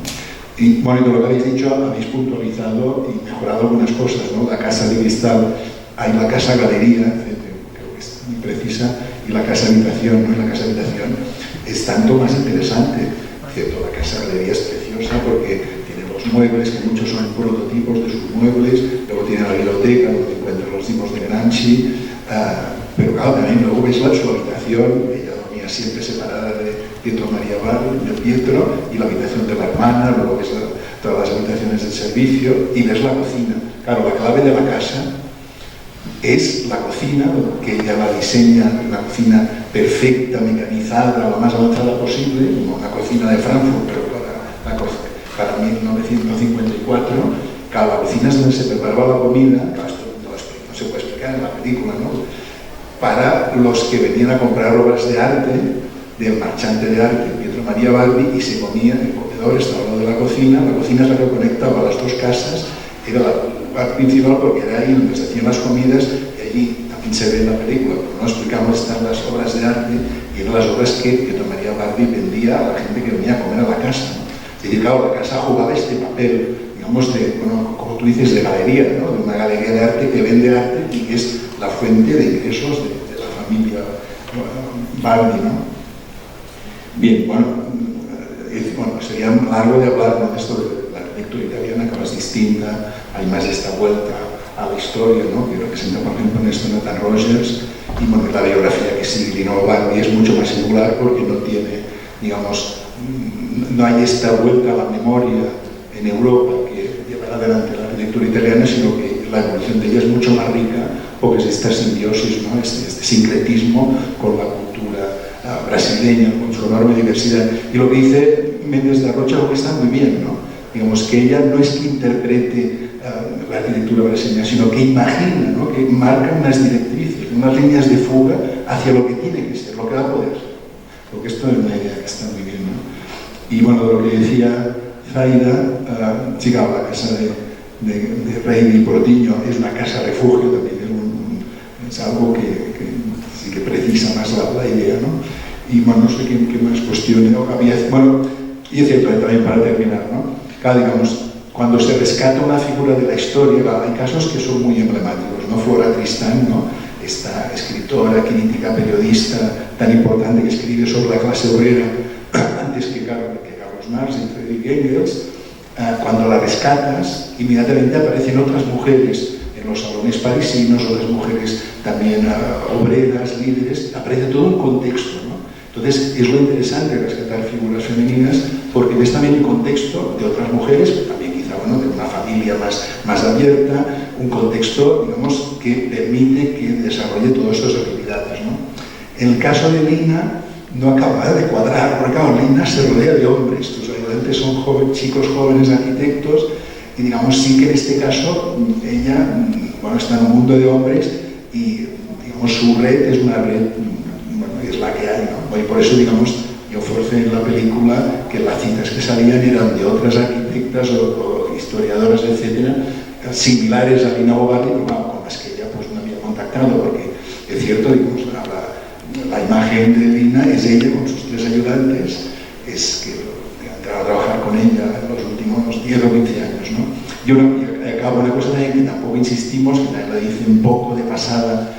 Y bueno, y con lo que habéis dicho, habéis puntualizado y mejorado algunas cosas, ¿no? La casa de cristal, hay la casa galería, creo que es muy precisa, y la casa habitación, ¿no? Y la casa habitación es tanto más interesante, ¿cierto? La casa galería es preciosa porque tiene los muebles, que muchos son prototipos de sus muebles, luego tiene la biblioteca, donde encuentran los libros de Gramsci, pero claro, también luego ves su habitación, ella dormía siempre separada de Pietro Maria Barbi, de Pietro, y la habitación de la hermana, luego ves todas las habitaciones del servicio, y ves la cocina. Claro, la clave de la casa es la cocina, que ella la diseña, una cocina perfecta, mecanizada, lo más avanzada posible, como una cocina de Frankfurt, pero para 1954, claro, la cocina es donde se preparaba la comida, claro, esto no se puede explicar en la película, ¿no? Para los que venían a comprar obras de arte, del marchante de arte Pietro Maria Barbi, y se comía, el comedor estaba al lado de la cocina es la que conectaba las dos casas, era la parte principal porque era ahí donde se hacían las comidas, y allí también se ve en la película, pero no explicamos, están las obras de arte, y eran las obras que Pietro Maria Barbi vendía a la gente que venía a comer a la casa, ¿no? Es decir, claro, la casa jugaba este papel, digamos, como tú dices, de galería, ¿no? De una galería de arte que vende arte y que es la fuente de ingresos de la familia Barbi, ¿no? Bien, bueno, sería largo de hablar, ¿no?, de esto de la arquitectura italiana, que es distinta, hay más esta vuelta a la historia, ¿no?, que representa, por ejemplo, en esto Nathan Rogers, y bueno, la biografía que sigue Lino Barbi es mucho más singular porque no tiene, digamos, no hay esta vuelta a la memoria en Europa que llevará adelante la arquitectura italiana, sino que la evolución de ella es mucho más rica porque es esta simbiosis, ¿no?, este sincretismo con la cultura brasileña, con su enorme diversidad. Y lo que dice Méndez de Rocha lo que está muy bien, ¿no? Digamos que ella no es que interprete la arquitectura brasileña, sino que imagina, ¿no?, que marca unas directrices, unas líneas de fuga hacia lo que tiene que ser, lo que va a poder ser. Porque esto es una idea que está muy bien, ¿no? Y bueno, de lo que decía Zaida, sí, claro, la casa de Rey y Portiño es una casa refugio, también es algo que sí que precisa más la idea, ¿no? Y bueno, no sé qué más cuestiones había. Bueno, y es cierto, también para terminar, ¿no? Claro, digamos, cuando se rescata una figura de la historia, hay casos que son muy emblemáticos, ¿no? Flora Tristán, ¿no?, esta escritora, crítica, periodista tan importante que escribe sobre la clase obrera antes que Carlos Marx y Friedrich Engels, cuando la rescatas, inmediatamente aparecen otras mujeres en los salones parisinos, otras mujeres también obreras, líderes, aparece todo un contexto, ¿no? Entonces es lo interesante rescatar figuras femeninas porque ves también el contexto de otras mujeres, también quizá, bueno, de una familia más abierta, un contexto, digamos, que permite que desarrolle todas estas habilidades, ¿no? En el caso de Lina no acaba de cuadrar, porque claro, Lina se rodea de hombres, sus ayudantes son chicos jóvenes arquitectos, y digamos sí que en este caso ella, bueno, está en un mundo de hombres y digamos su red es una red, bueno, es la que hay, ¿no? Y por eso, digamos, yo forcé en la película que las citas que salían eran de otras arquitectas o historiadoras, etcétera, similares a Lina Bobardi, con las que ella pues no había contactado, porque es cierto, digamos, la imagen de Lina es ella con sus tres ayudantes, es que han entrado a trabajar con ella en los últimos 10 o 15 años, ¿no? Yo acabo una cosa también que tampoco insistimos, que también la dice un poco de pasada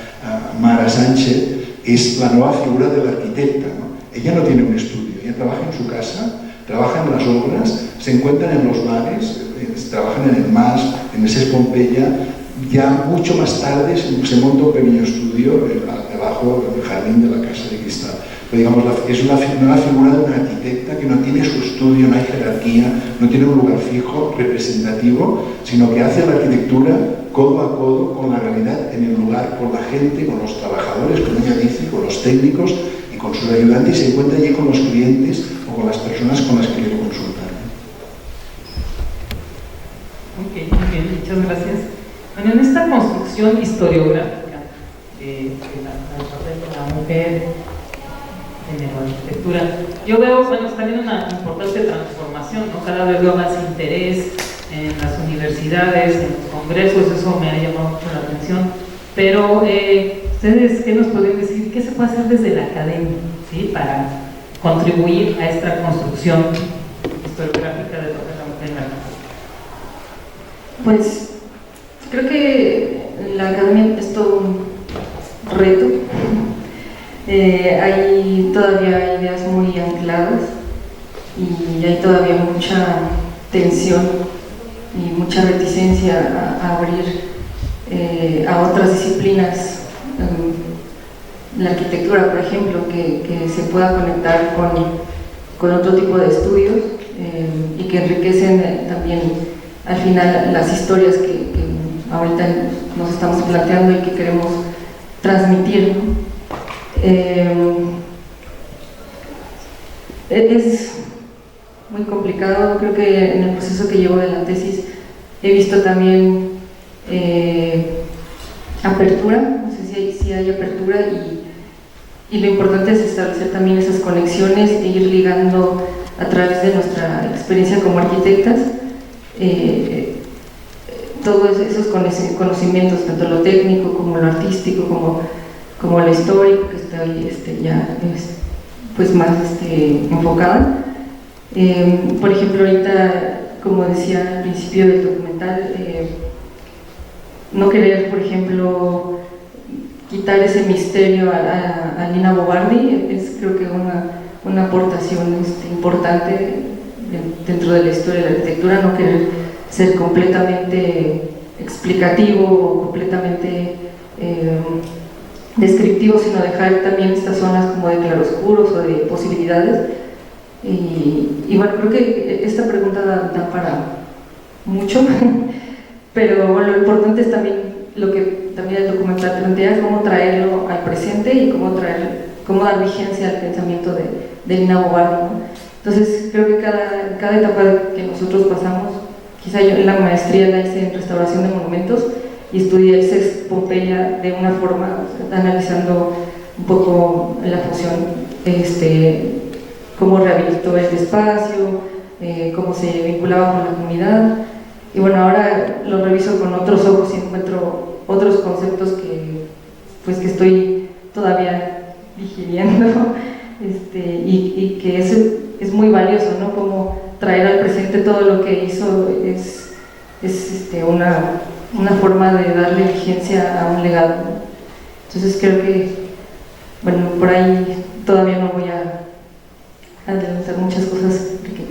Mara Sánchez, es la nueva figura de la arquitecta, ¿no? Ella no tiene un estudio, ella trabaja en su casa, trabaja en las obras, se encuentran en los bares, trabajan en el MAS, en ese Pompeya, ya mucho más tarde se monta un pequeño estudio debajo del jardín de la Casa de Cristal. Pero digamos, es una figura de una arquitecta que no tiene su estudio, no hay jerarquía, no tiene un lugar fijo, representativo, sino que hace la arquitectura codo a codo con la realidad en el lugar, con la gente, con los trabajadores, como ella dice, con los técnicos y con sus ayudantes, y se encuentra allí con los clientes o con las personas con las que quiere consultar. Ok, muy bien, muchas gracias. Bueno, en esta construcción historiográfica de la mujer en la arquitectura, yo veo, bueno, también una importante transformación, ¿no? Cada vez veo más interés en las universidades, en los congresos, eso me ha llamado mucho la atención, pero ¿ustedes qué nos podrían decir? ¿Qué se puede hacer desde la academia, ¿sí?, para contribuir a esta construcción historiográfica de lo que es la mujer en la arquitectura? Pues creo que la academia es todo un reto. Hay todavía ideas muy ancladas y hay todavía mucha tensión y mucha reticencia a abrir a otras disciplinas, la arquitectura, por ejemplo, que se pueda conectar con otro tipo de estudios y que enriquecen también al final las historias que ahorita nos estamos planteando y que queremos transmitir, ¿no? Es muy complicado. Creo que en el proceso que llevo de la tesis he visto también apertura, no sé si hay apertura, y lo importante es establecer también esas conexiones e ir ligando a través de nuestra experiencia como arquitectas todos esos conocimientos, tanto lo técnico como lo artístico, como lo histórico, que estoy ya pues más enfocada. Por ejemplo, ahorita, como decía al principio del documental, no querer, por ejemplo, quitar ese misterio a Lina Bo Bardi es, creo que una aportación importante dentro de la historia de la arquitectura. No querer ser completamente explicativo o completamente descriptivo, sino dejar también estas zonas como de claroscuros o de posibilidades. Y bueno, creo que esta pregunta da para mucho, pero bueno, lo importante es también lo que también el documental plantea, cómo traerlo al presente y cómo dar vigencia al pensamiento de Lina Bo Bardi, ¿no? Entonces creo que cada etapa que nosotros pasamos, quizá yo en la maestría la hice en restauración de monumentos y estudié el CES Pompeya de una forma, analizando un poco la función, cómo rehabilitó el espacio, cómo se vinculaba con la comunidad. Y bueno, ahora lo reviso con otros ojos y encuentro otros conceptos que estoy todavía digiriendo, y que es muy valioso, ¿no? Como traer al presente todo lo que hizo es una forma de darle vigencia a un legado, ¿no? Entonces creo que, bueno, por ahí todavía no voy a adelantar muchas cosas porque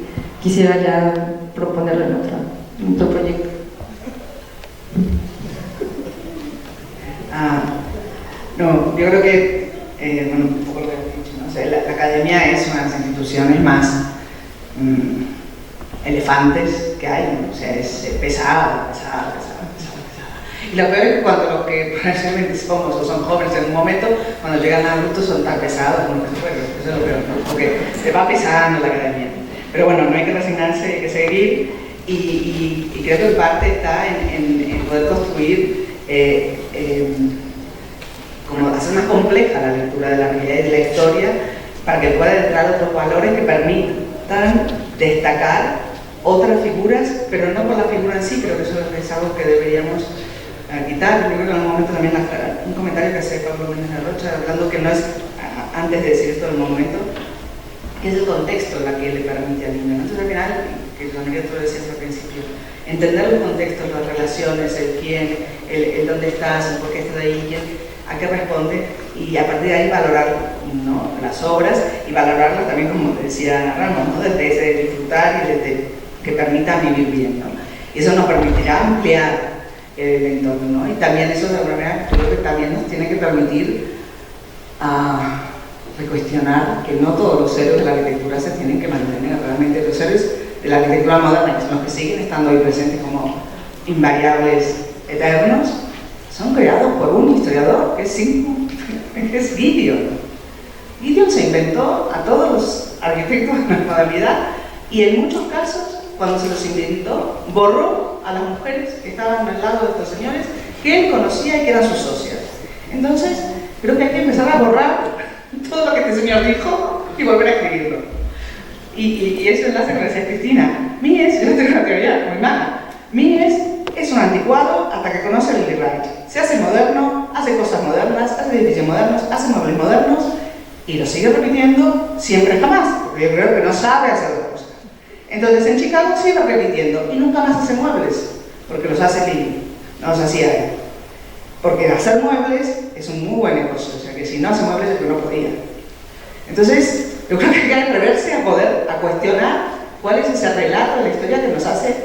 quisiera ya proponerlo en otro proyecto. No, yo creo que, bueno, un poco lo que he dicho, ¿no? O sea, la academia es una de las instituciones más elefantes que hay, ¿no? O sea, es pesada. Y lo peor es que cuando los que realmente somos o son jóvenes en un momento, cuando llegan a adultos son tan pesados como que eso es lo peor, ¿no? Porque te va pesando la academia. Pero bueno, no hay que resignarse, hay que seguir, y creo que en parte está en poder construir, como hacer más compleja la lectura de la realidad y de la historia, para que puedan entrar otros valores que permitan destacar otras figuras, pero no por la figura en sí. Creo que eso es algo que deberíamos quitar. Yo creo que en algún momento también un comentario que hace Pablo Méndez de Rocha, hablando que no es, antes de decir esto del momento, que es el contexto la que le permite a Lina. Entonces al final, que también tú lo decías al principio, entender los contextos, las relaciones, el quién, el dónde estás, el por qué estás ahí, a qué responde, y a partir de ahí valorar, ¿no?, las obras, y valorarlas también, como decía Ramos, ¿no?, desde ese disfrutar y desde que permita vivir bien, ¿no? Y eso nos permitirá ampliar el entorno, ¿no? Y también eso de alguna manera creo que también nos tiene que permitir recuestionar que no todos los héroes de la arquitectura se tienen que mantener. Realmente los héroes de la arquitectura moderna, que son los que siguen estando hoy presentes como invariables eternos, son creados por un historiador que es Gideon. Gideon se inventó a todos los arquitectos de la modernidad, y en muchos casos, cuando se los inventó, borró a las mujeres que estaban al lado de estos señores, que él conocía y que eran sus socias. Entonces, creo que hay que empezar a borrar todo lo que este señor dijo y volver a escribirlo. Y eso enlace con lo que decía Cristina. Mies, yo tengo una teoría muy mala. Mies es un anticuado hasta que conoce el Reich. Se hace moderno, hace cosas modernas, hace edificios modernos, hace muebles modernos, y lo sigue repitiendo siempre jamás, porque yo creo que no sabe hacer otra cosa. Entonces en Chicago sigue repitiendo y nunca más hace muebles, porque los hace Lini, no los hacía él. Porque hacer muebles es un muy buen negocio, o sea que si no hace muebles es que no podía. Entonces, yo creo que hay que atreverse a cuestionar cuál es ese relato de la historia que nos hace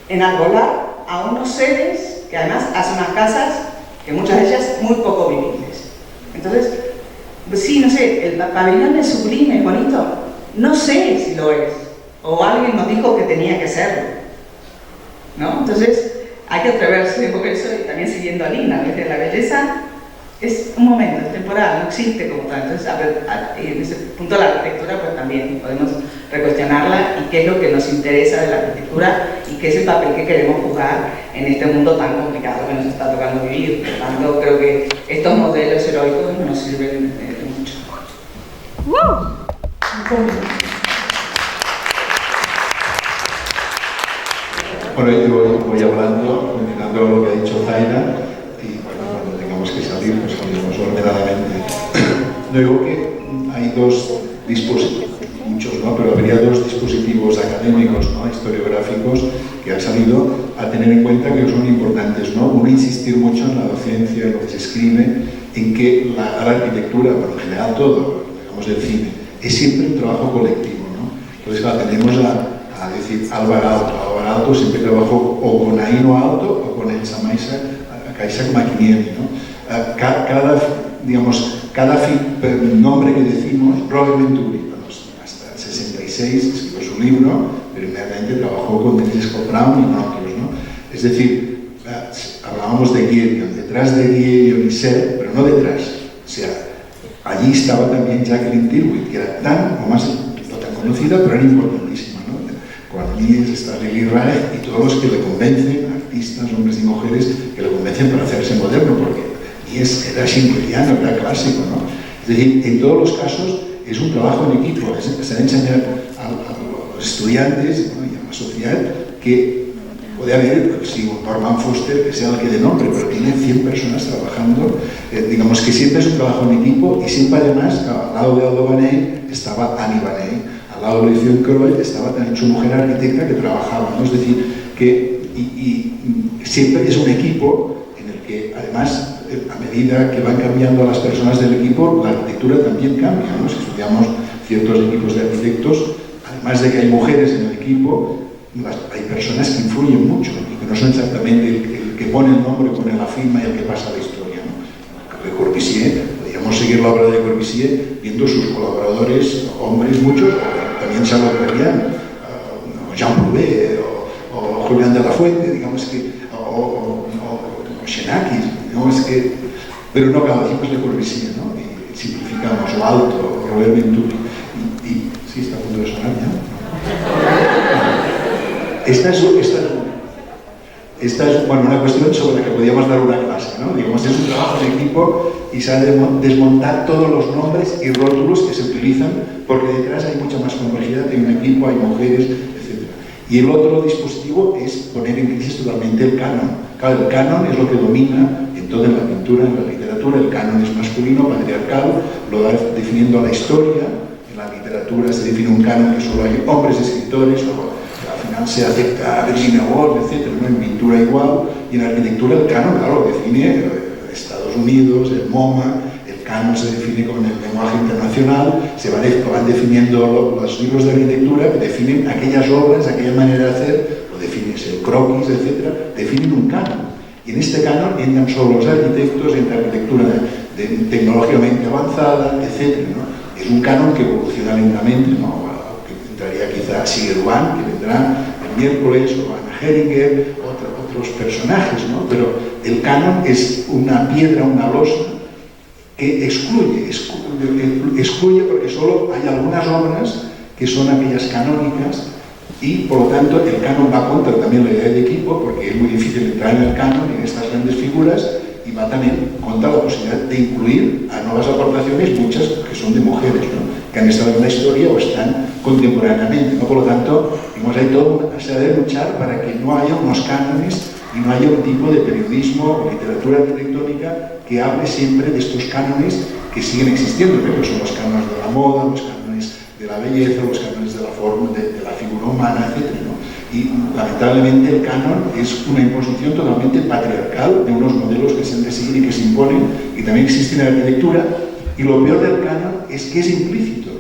enarbolar a unos seres que además hacen unas casas que muchas de ellas muy poco vivibles. Entonces, sí, no sé, el pabellón es sublime, es bonito, no sé si lo es, o alguien nos dijo que tenía que serlo, ¿no? Entonces, hay que atreverse, porque eso, y también siguiendo a Lina, ¿ves? La belleza es un momento, es temporal, no existe como tal. Entonces, en ese punto la arquitectura, pues también podemos recuestionarla y qué es lo que nos interesa de la arquitectura y qué es el papel que queremos jugar en este mundo tan complicado que nos está tocando vivir. Por tanto, creo que estos modelos heroicos nos sirven mucho. Bueno, yo voy hablando, mirando lo que ha dicho Zaina, y bueno, cuando tengamos que salir, pues salimos ordenadamente. No digo que hay dos dispositivos, muchos, ¿no? Pero habría dos dispositivos académicos, ¿no? Historiográficos, que han salido a tener en cuenta que son importantes, ¿no? Uno, insistir mucho en la docencia, en lo que se escribe, en que la arquitectura, bueno, en general todo, digamos el cine, es siempre un trabajo colectivo, ¿no? Entonces, claro, tenemos a decir Álvaro Alto siempre trabajó o con Aino Alto o con Elsa Maisa Caixa Maquinieri, ¿no? Cada nombre que decimos, Robert Venturi, hasta el 66 escribió su libro, pero inmediatamente trabajó con Dennis Brown y otros, ¿no? Es decir, hablábamos de Guillaume, detrás de Guillaume y Sel, pero no detrás, o sea, allí estaba también Jacqueline Tirwit, que era tan, o más, no tan conocida, pero era importantísima, ¿no? Con Mies, está Lily Rae y todos los que le convencen, artistas, hombres y mujeres, que le convencen para hacerse moderno, porque Mies era schindleriano, era clásico, ¿no? Es decir, en todos los casos es un trabajo en equipo, es enseñar a los estudiantes, ¿no? Y a la sociedad que puede haber, sí, un Norman Foster que sea el que de nombre, pero tiene 100 personas trabajando, digamos que siempre es un trabajo en equipo y siempre además, al lado de Aldo Vaney estaba Annie Vaney. Al lado de Lucio Croix estaba también su mujer arquitecta que trabajaba, ¿no? Es decir, que siempre es un equipo en el que, además, a medida que van cambiando las personas del equipo, la arquitectura también cambia, ¿no? Si estudiamos ciertos equipos de arquitectos, además de que hay mujeres en el equipo, hay personas que influyen mucho y que no son exactamente el que pone el nombre, pone la firma y el que pasa la historia, ¿no? Le Corbusier, podríamos seguir la obra de Corbusier viendo sus colaboradores, hombres muchos, también Charlotte Perriand, o Jean Prouvé, o Julián de la Fuente, digamos que, o Xenakis, digamos que, pero no cada vez de Corbusier, ¿no? Y simplificamos, o Alto, o Robert Venturi, y sí, está a punto de sonar ya. Esta es bueno, una cuestión sobre la que podríamos dar una clase, ¿no? Digamos, es un trabajo de equipo y se ha de desmontar todos los nombres y rótulos que se utilizan, porque detrás hay mucha más complejidad, hay un equipo, hay mujeres, etc. Y el otro dispositivo es poner en crisis totalmente el canon. Claro, el canon es lo que domina en toda la pintura, en la literatura. El canon es masculino, patriarcal, lo va definiendo la historia. En la literatura se define un canon que solo hay hombres escritores, o al final se acepta a Virginia Woolf, etc. ¿No? En pintura igual, y en arquitectura el canon, claro, lo define Estados Unidos, el MoMA, el canon se define con el lenguaje internacional, van definiendo los libros de arquitectura que definen aquellas obras, aquella manera de hacer, lo defines el croquis, etc., definen un canon. Y en este canon entran solo los arquitectos, entra arquitectura tecnológicamente avanzada, etc., ¿no? Es un canon que evoluciona lentamente, ¿no? Entraría quizá Sigurd Wang, que vendrá el miércoles, o Anna Heringer, otros personajes, ¿no? Pero el canon es una piedra, una losa, que excluye porque solo hay algunas obras que son aquellas canónicas y, por lo tanto, el canon va contra también la idea de equipo, porque es muy difícil entrar en el canon, en estas grandes figuras, y va también contra la posibilidad de incluir a nuevas aportaciones, muchas que son de mujeres, ¿no? Que han estado en la historia o están contemporáneamente, ¿no? Por lo tanto, se ha de luchar para que no haya unos cánones y no haya un tipo de periodismo o literatura arquitectónica que hable siempre de estos cánones que siguen existiendo, que son los cánones de la moda, los cánones de la belleza, los cánones de la forma, de la figura humana, etc., ¿no? Y lamentablemente el canon es una imposición totalmente patriarcal de unos modelos que se han de seguir y que se imponen, y también existe en la arquitectura. Y lo peor del canon es que es implícito.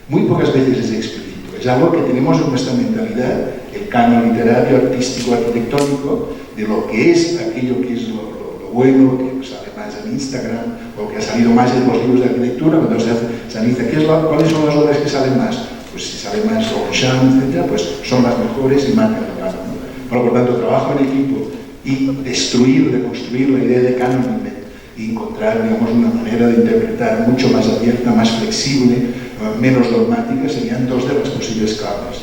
Muy pocas veces es explícito. Es algo que tenemos en nuestra mentalidad, el canon literario, artístico, arquitectónico, de lo que es aquello que es lo bueno, que sale más en Instagram, o que ha salido más en los libros de arquitectura. Cuando se analiza cuáles son las obras que salen más, pues si sale más Longchamp, etc., pues son las mejores y marcan el canon. Pero por tanto, trabajo en equipo y deconstruir la idea de canon y encontrar, digamos, una manera de interpretar mucho más abierta, más flexible, menos dogmática, serían dos de las posibles claves.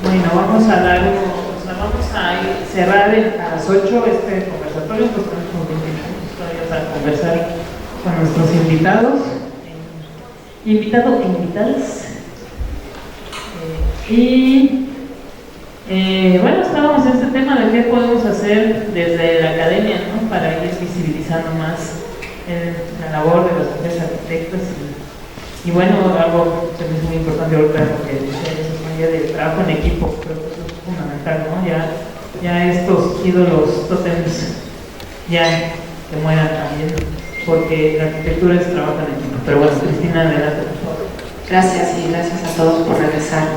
Bueno, vamos a cerrar a las 8 este conversatorio, pues tenemos 20 minutos todavía para conversar con nuestros invitados e invitadas. Bueno, estábamos en este tema de qué podemos hacer desde la academia, ¿no? Para ir visibilizando más la labor de las mujeres arquitectas y bueno, algo que es muy importante ahorita porque es María del trabajo en equipo, creo que eso es fundamental, ¿no? Ya estos ídolos tótems ya que mueran también, porque la arquitectura es trabajo en equipo. Pero bueno, Cristina, adelante, por favor. Gracias y gracias a todos por regresar.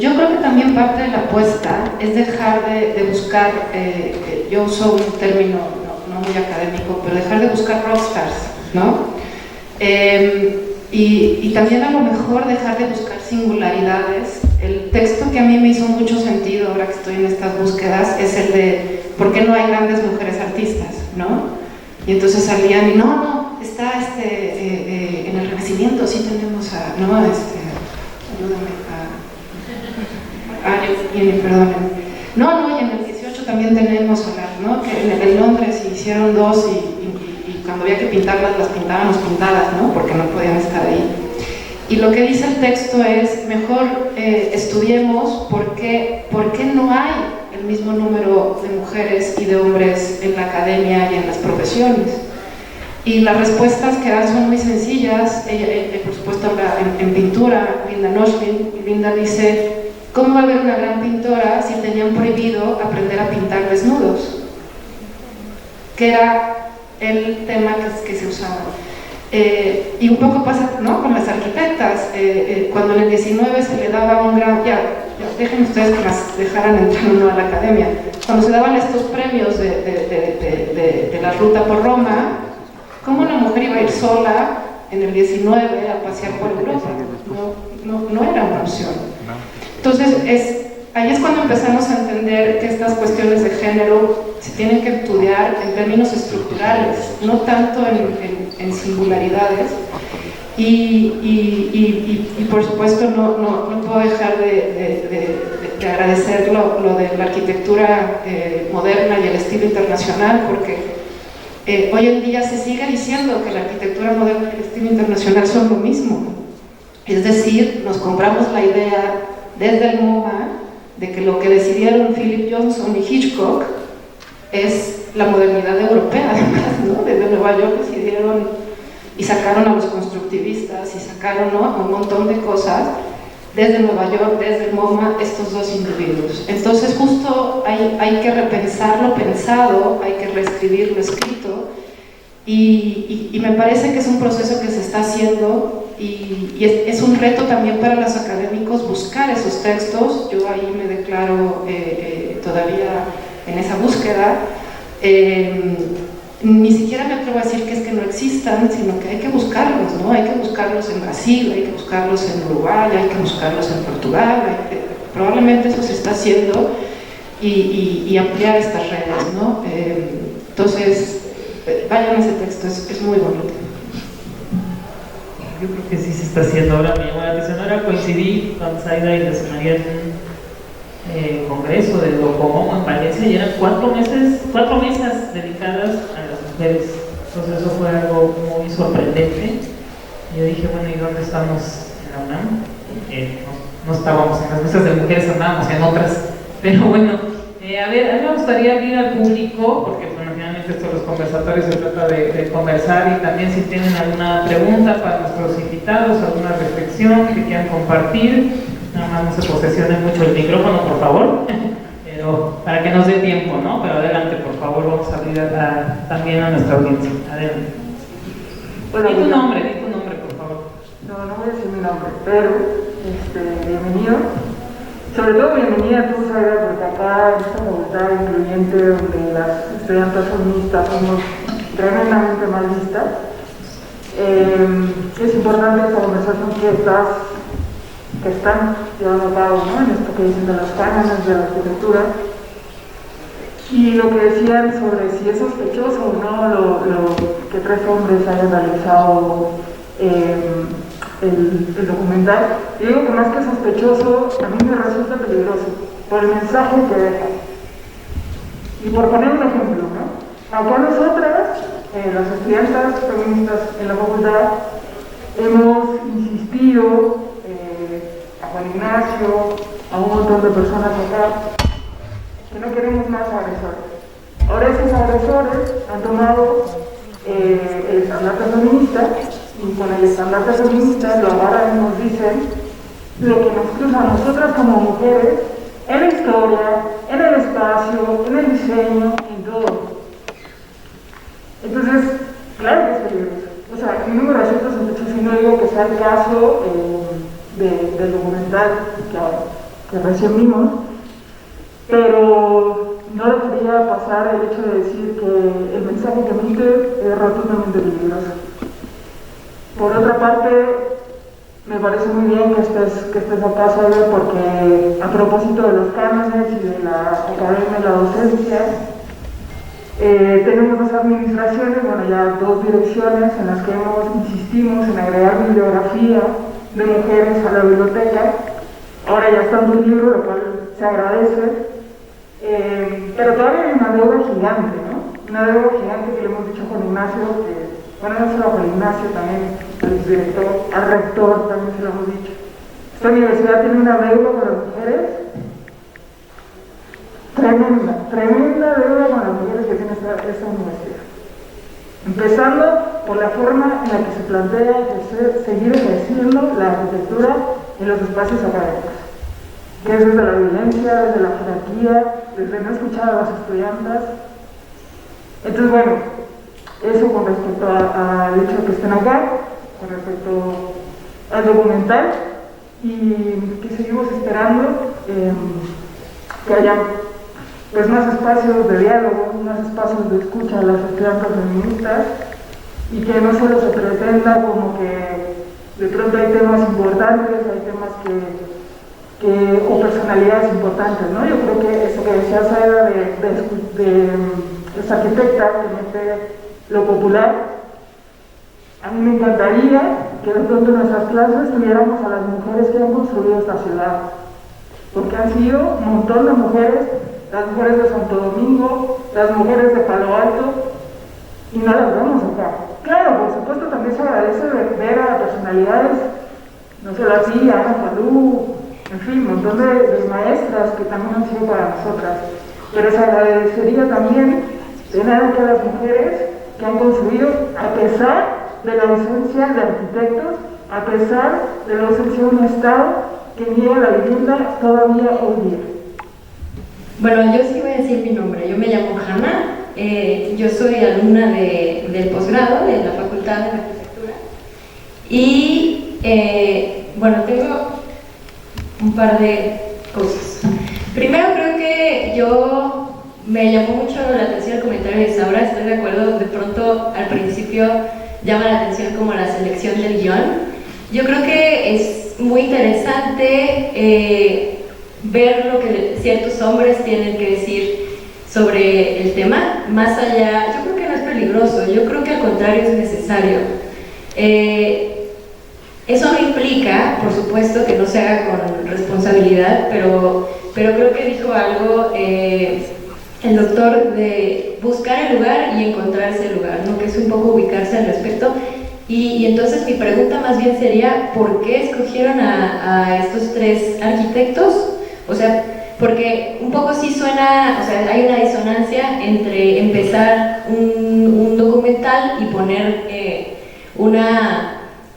Yo creo que también parte de la apuesta es dejar de buscar, yo uso un término no muy académico, pero dejar de buscar rockstars, ¿no? Y también a lo mejor dejar de buscar singularidades. El texto que a mí me hizo mucho sentido ahora que estoy en estas búsquedas es el de ¿por qué no hay grandes mujeres artistas? ¿No? Y entonces salían y no, está en el Renacimiento sí tenemos ayúdame perdón. No, y en el 18 también tenemos ¿no? Que en Londres hicieron dos y cuando había que pintarlas, las pintábamos pintadas, ¿no? Porque no podían estar ahí. Y lo que dice el texto es, mejor estudiemos por qué no hay el mismo número de mujeres y de hombres en la academia y en las profesiones. Y las respuestas que dan son muy sencillas. Ella, por supuesto, habla en pintura, Linda Noslin, y Linda dice, ¿cómo va a haber una gran pintora si tenían prohibido aprender a pintar desnudos? Que era el tema que se usaba. Y un poco pasa, ¿no?, con las arquitectas. Cuando en el 19 se le daba un gran... Ya dejen ustedes que las dejaran entrar o no a la academia. Cuando se daban estos premios de la ruta por Roma, ¿cómo una mujer iba a ir sola en el 19 a pasear por Europa? No era una opción. Entonces, ahí es cuando empezamos a entender que estas cuestiones de género se tienen que estudiar en términos estructurales, no tanto en singularidades. Y por supuesto no puedo dejar de agradecer lo de la arquitectura moderna y el estilo internacional, porque hoy en día se sigue diciendo que la arquitectura moderna y el estilo internacional son lo mismo. Es decir, nos compramos la idea desde el MoMA de que lo que decidieron Philip Johnson y Hitchcock es la modernidad europea, además, ¿no? Desde Nueva York decidieron y sacaron a los constructivistas y sacaron, ¿no?, un montón de cosas desde Nueva York, desde el MoMA, estos dos individuos. Entonces justo hay que repensar lo pensado, hay que reescribir lo escrito, y me parece que es un proceso que se está haciendo, y es un reto también para los académicos buscar esos textos. Yo ahí me declaro todavía en esa búsqueda. Ni siquiera me atrevo a decir que es que no existan, sino que hay que buscarlos, ¿no? Hay que buscarlos en Brasil, hay que buscarlos en Uruguay, hay que buscarlos en Portugal, probablemente eso se está haciendo, y ampliar estas redes, ¿no? Entonces, vayan a ese texto, es muy bonito. Yo creo que sí se está haciendo. Ahora me llamó la atención, ahora coincidí con Zaida y les María en un congreso de Docomomo en Valencia, y eran 4 mesas dedicadas a las mujeres. Entonces eso fue algo muy sorprendente. Yo dije, bueno, ¿y dónde estamos en la UNAM? No estábamos en las mesas de mujeres, andábamos en otras. Pero bueno, a mí me gustaría abrir al público, porque bueno, finalmente estos los conversatorios se trata de conversar, y también si tienen alguna pregunta para nuestros invitados, alguna reflexión que quieran compartir. Nada más no se posesionen mucho el micrófono, por favor, pero para que nos dé tiempo, ¿no? Pero adelante, por favor, vamos a abrir también a nuestra audiencia. Adelante. Di tu nombre, por favor. No voy a decir mi nombre, pero bienvenido. Sobre todo bienvenida tú, Zaira, porque acá en esta facultad incluyente donde las estudiantes feministas somos tremendamente mal vistas, es importante esta conversación que están llevando a cabo, ¿no? En esto que dicen de los cánones de la arquitectura. Y lo que decían sobre si es sospechoso o no lo que 3 hombres hayan realizado el documental. Y digo que más que sospechoso, a mí me resulta peligroso por el mensaje que deja. Y por poner un ejemplo, ¿no? Acá nosotras, las estudiantes feministas en la facultad, hemos insistido a Juan Ignacio, a un montón de personas acá, que no queremos más agresores. Ahora esos agresores han tomado el estandarte feminista y con el estandarte feminista lo agarran y nos dicen lo que nos cruza a nosotras como mujeres en la historia, en el espacio, en el diseño, en todo. Entonces, claro que es peligroso. O sea, a mí no me resulta sospechoso y no digo que sea el caso del documental que recién vimos, pero no debería pasar el hecho de decir que el mensaje que emite es rotundamente peligroso. Por otra parte, me parece muy bien que estés acá, Zaira, porque a propósito de los cánones y de la academia de la docencia, tenemos 2 administraciones, bueno, ya 2 direcciones en las que insistimos en agregar bibliografía de mujeres a la biblioteca. Ahora ya está en un libro, lo cual se agradece. Pero todavía hay una deuda gigante, ¿no? Una deuda gigante que le hemos dicho a Juan Ignacio, bueno, no solo a Juan Ignacio, también al director, al rector también se lo hemos dicho. Esta universidad tiene una deuda con las mujeres tremenda deuda con las mujeres que tiene esta universidad. Empezando por la forma en la que se plantea seguir ejerciendo la arquitectura en los espacios académicos, que es desde la violencia, desde la jerarquía, desde no escuchar a las estudiantas. Entonces, bueno, eso con respecto al hecho de que estén acá, con respecto al documental, y que seguimos esperando que haya pues más espacios de diálogo, más espacios de escucha a las estudiantes feministas, y que no solo se pretenda como que de pronto hay temas importantes, hay temas o personalidades importantes, ¿no? Yo creo que eso que decía Zaira de esa arquitecta que mete lo popular, a mí me encantaría que de pronto en nuestras clases tuviéramos a las mujeres que han construido esta ciudad, porque han sido un montón de mujeres, las mujeres de Santo Domingo, las mujeres de Palo Alto, y no las vemos acá. Claro, por supuesto también se agradece ver a personalidades, no solo así, a Ana Falú, en fin, un montón de maestras que también han sido para nosotras, pero se agradecería también tener aquí a las mujeres que han construido, a pesar de la ausencia de arquitectos, a pesar de la ausencia de un Estado que niega la vivienda todavía hoy día. Bueno, yo sí voy a decir mi nombre. Yo me llamo Hanna, yo soy alumna del posgrado de la Facultad de Arquitectura y bueno, tengo un par de cosas. Primero, creo que me llamó mucho la atención el comentario de Isaura. Estoy de acuerdo, de pronto al principio llama la atención como la selección del guión. Yo creo que es muy interesante ver lo que ciertos hombres tienen que decir sobre el tema, más allá. Yo creo que no es peligroso, yo creo que al contrario es necesario. Eso no implica, por supuesto, que no se haga con responsabilidad, pero creo que dijo algo el doctor de buscar el lugar y encontrarse el lugar, ¿no? Que es un poco ubicarse al respecto. Y entonces mi pregunta más bien sería, ¿por qué escogieron a estos 3 arquitectos? O sea, porque un poco sí suena, o sea, hay una disonancia entre empezar un documental y poner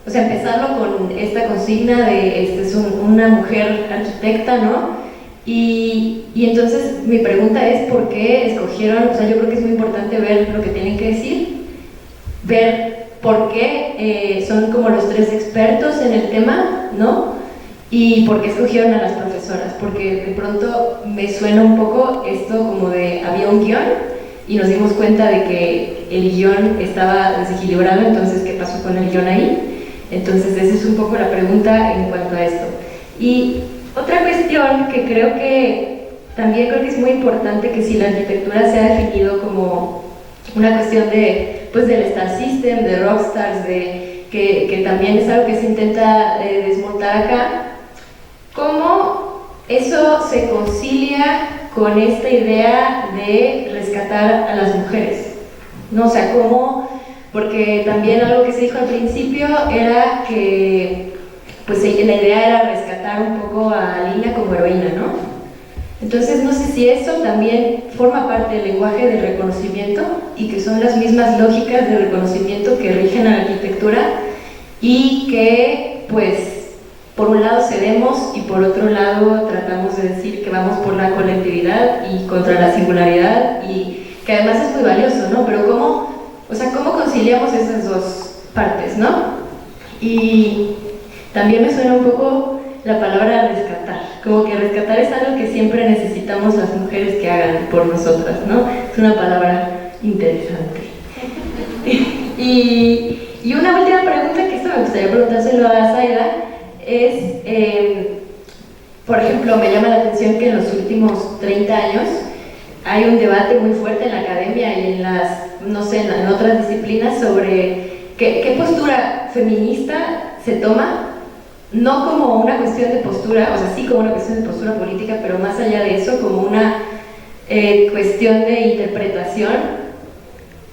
o sea, empezarlo con esta consigna de es una mujer arquitecta, ¿no? Y entonces mi pregunta es, ¿por qué escogieron? O sea, yo creo que es muy importante ver lo que tienen que decir, ver por qué son como los 3 expertos en el tema, ¿no? Y por qué escogieron a las profesoras, porque de pronto me suena un poco esto como de había un guión y nos dimos cuenta de que el guión estaba desequilibrado, entonces ¿qué pasó con el guión ahí? Entonces esa es un poco la pregunta en cuanto a esto. Y otra cuestión que creo que es muy importante, que si la arquitectura se ha definido como una cuestión de, pues, del Star System, de Rockstars, que también es algo que se intenta desmontar acá, ¿cómo eso se concilia con esta idea de rescatar a las mujeres? ¿No? O sea, ¿cómo? Porque también algo que se dijo al principio era que pues la idea era rescatar un poco a Lina como heroína, ¿no? Entonces no sé si eso también forma parte del lenguaje del reconocimiento y que son las mismas lógicas de reconocimiento que rigen a la arquitectura y que pues por un lado cedemos y por otro lado tratamos de decir que vamos por la colectividad y contra la singularidad, y que además es muy valioso, ¿no? Pero ¿cómo conciliamos esas dos partes, ¿no? Y también me suena un poco la palabra rescatar, como que rescatar es algo que siempre necesitamos las mujeres que hagan por nosotras, ¿no? Es una palabra interesante. Y una última pregunta, que esto me gustaría preguntárselo a Zaida, es, por ejemplo, me llama la atención que en los últimos 30 años hay un debate muy fuerte en la academia y en las, no sé, en otras disciplinas sobre qué postura feminista se toma, no como una cuestión de postura, o sea, sí como una cuestión de postura política, pero más allá de eso, como una cuestión de interpretación,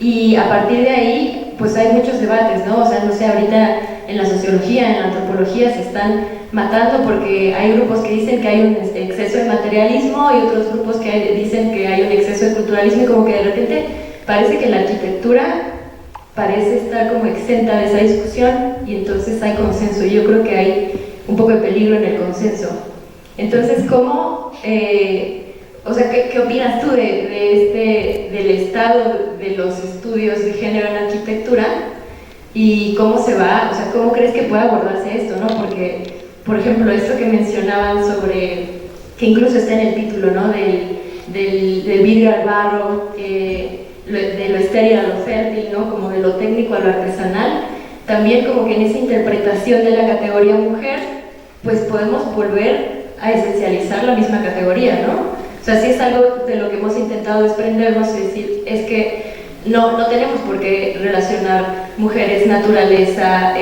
y a partir de ahí, pues hay muchos debates, ¿no? O sea, no sé, ahorita en la sociología, en la antropología se están matando porque hay grupos que dicen que hay un exceso de materialismo y otros grupos que dicen que hay un exceso de culturalismo, y como que de repente parece que la arquitectura parece estar como exenta de esa discusión y entonces hay consenso, y yo creo que hay un poco de peligro en el consenso. Entonces, ¿cómo, o sea, qué opinas tú del estado de los estudios de género en arquitectura y cómo se va, o sea, cómo crees que puede abordarse esto, ¿no? Porque, por ejemplo, esto que mencionaban sobre, que incluso está en el título, ¿no? Del vidrio al barro, de lo estéril a lo fértil, ¿no? Como de lo técnico a lo artesanal, también como que en esa interpretación de la categoría mujer, pues podemos volver a esencializar la misma categoría, ¿no? O sea, sí es algo de lo que hemos intentado desprendernos, es decir, es que no tenemos por qué relacionar mujeres, naturaleza,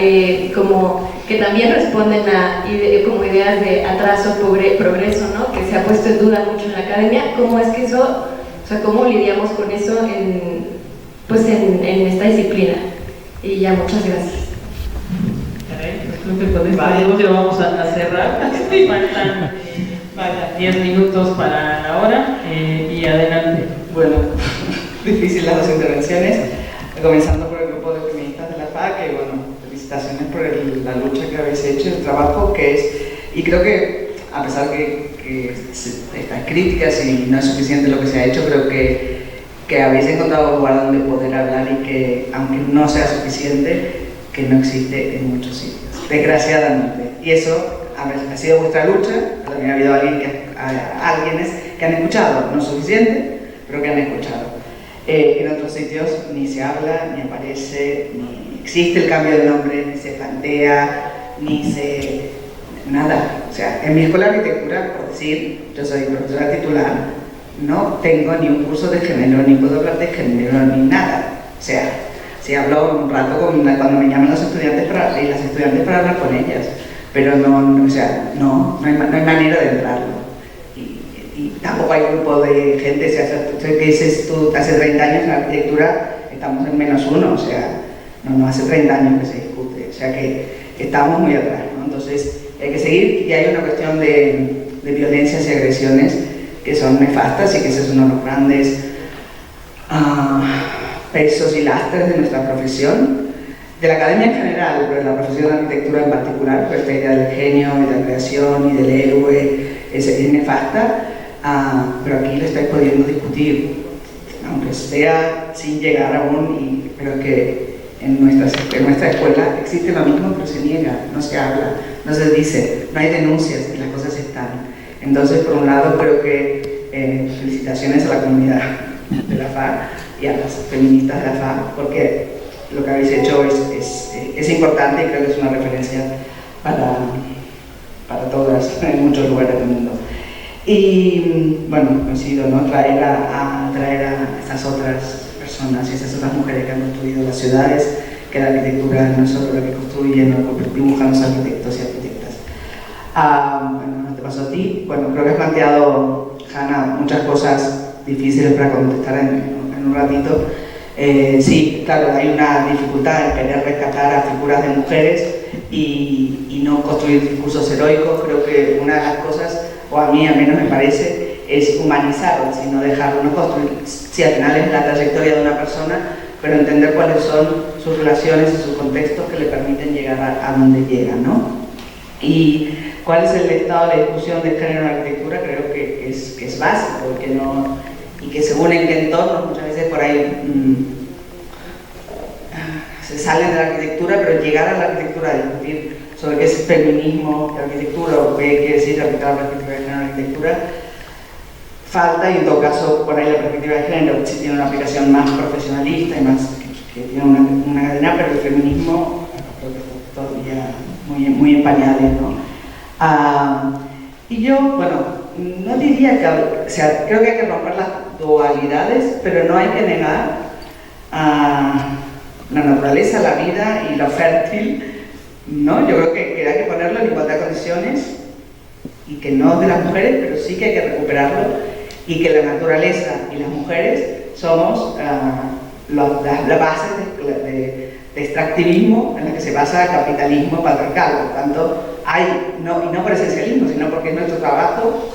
como que también responden a como ideas de atraso, progreso, ¿no? Que se ha puesto en duda mucho en la academia. ¿Cómo es que eso, o sea, cómo lidiamos con eso en esta disciplina? Y ya, muchas gracias. Creo que con esto ya vamos a cerrar. Faltan 10 minutos para la hora y adelante. Bueno, difícil las dos intervenciones, comenzando por el grupo de feministas de la FA, que bueno, felicitaciones por la lucha que habéis hecho, el trabajo que es, y creo que a pesar que estas críticas y no es suficiente lo que se ha hecho, creo que habéis encontrado un lugar donde poder hablar y que, aunque no sea suficiente, que no existe en muchos sitios, desgraciadamente. Y eso ha sido vuestra lucha, pero también ha habido alguienes que han escuchado, no suficiente, pero que han escuchado. En otros sitios ni se habla, ni aparece, ni existe el cambio de nombre, ni se plantea, nada. O sea, en mi escuela de arquitectura, por decir, yo soy profesora titular, no tengo ni un curso de género, ni puedo hablar de género, ni nada. O sea, si hablo un rato cuando me llaman los estudiantes y las estudiantes para hablar con ellas, pero no hay manera de entrarlo. Y tampoco hay un grupo de gente, que dices tú, hace 30 años en la arquitectura estamos en -1, o sea, no hace 30 años que se discute, o sea que estamos muy atrás, ¿no? Entonces hay que seguir, y hay una cuestión de violencias y agresiones que son nefastas, y que ese es uno de los grandes pesos y lastres de nuestra profesión, de la academia en general, pero de la profesión de arquitectura en particular, pues esta idea del genio y de la creación y del héroe es nefasta, pero aquí lo estáis pudiendo discutir, aunque sea sin llegar aún, pero que en nuestra escuela existe lo mismo, pero se niega, no se habla, no se dice, no hay denuncias y las cosas están. Entonces, por un lado, creo que felicitaciones a la comunidad de la FA y a las feministas de la FA, porque lo que habéis hecho es importante y creo que es una referencia para todas en muchos lugares del mundo. Y bueno, coincido, ¿no? Traer a estas otras personas y esas otras mujeres que han construido las ciudades, que la arquitectura no es solo lo que construyen o lo que dibujan los arquitectos y arquitectas. Bueno, no te paso a ti. Bueno, creo que has planteado, Hanna, muchas cosas difíciles para contestar en un ratito. Sí, claro, hay una dificultad en querer rescatar a figuras de mujeres y no construir discursos heroicos. Creo que una de las cosas, o a mí al menos me parece, es humanizarlas y no dejarlo, no construir, si al final es la trayectoria de una persona, pero entender cuáles son sus relaciones y sus contextos que le permiten llegar a donde llegan, ¿no? Y cuál es el estado de discusión de género en la arquitectura, creo que es básico y que según en qué entorno, muchas veces por ahí se salen de la arquitectura, pero llegar a la arquitectura a discutir sobre qué es feminismo de arquitectura o qué quiere decir aplicar la perspectiva de género en la arquitectura, falta, y en todo caso por ahí la perspectiva de género sí tiene una aplicación más profesionalista y más que tiene una cadena, pero el feminismo creo que está todavía muy en pañales, ¿no? Y yo, bueno, no diría que, o sea, creo que hay que romper las dualidades, pero no hay que negar la naturaleza, la vida y lo fértil, ¿no? Yo creo que hay que ponerlo en igualdad de condiciones y que no de las mujeres, pero sí que hay que recuperarlo y que la naturaleza y las mujeres somos la base de extractivismo en la que se basa el capitalismo patriarcal. Por lo tanto, y no por esencialismo, sino porque es nuestro trabajo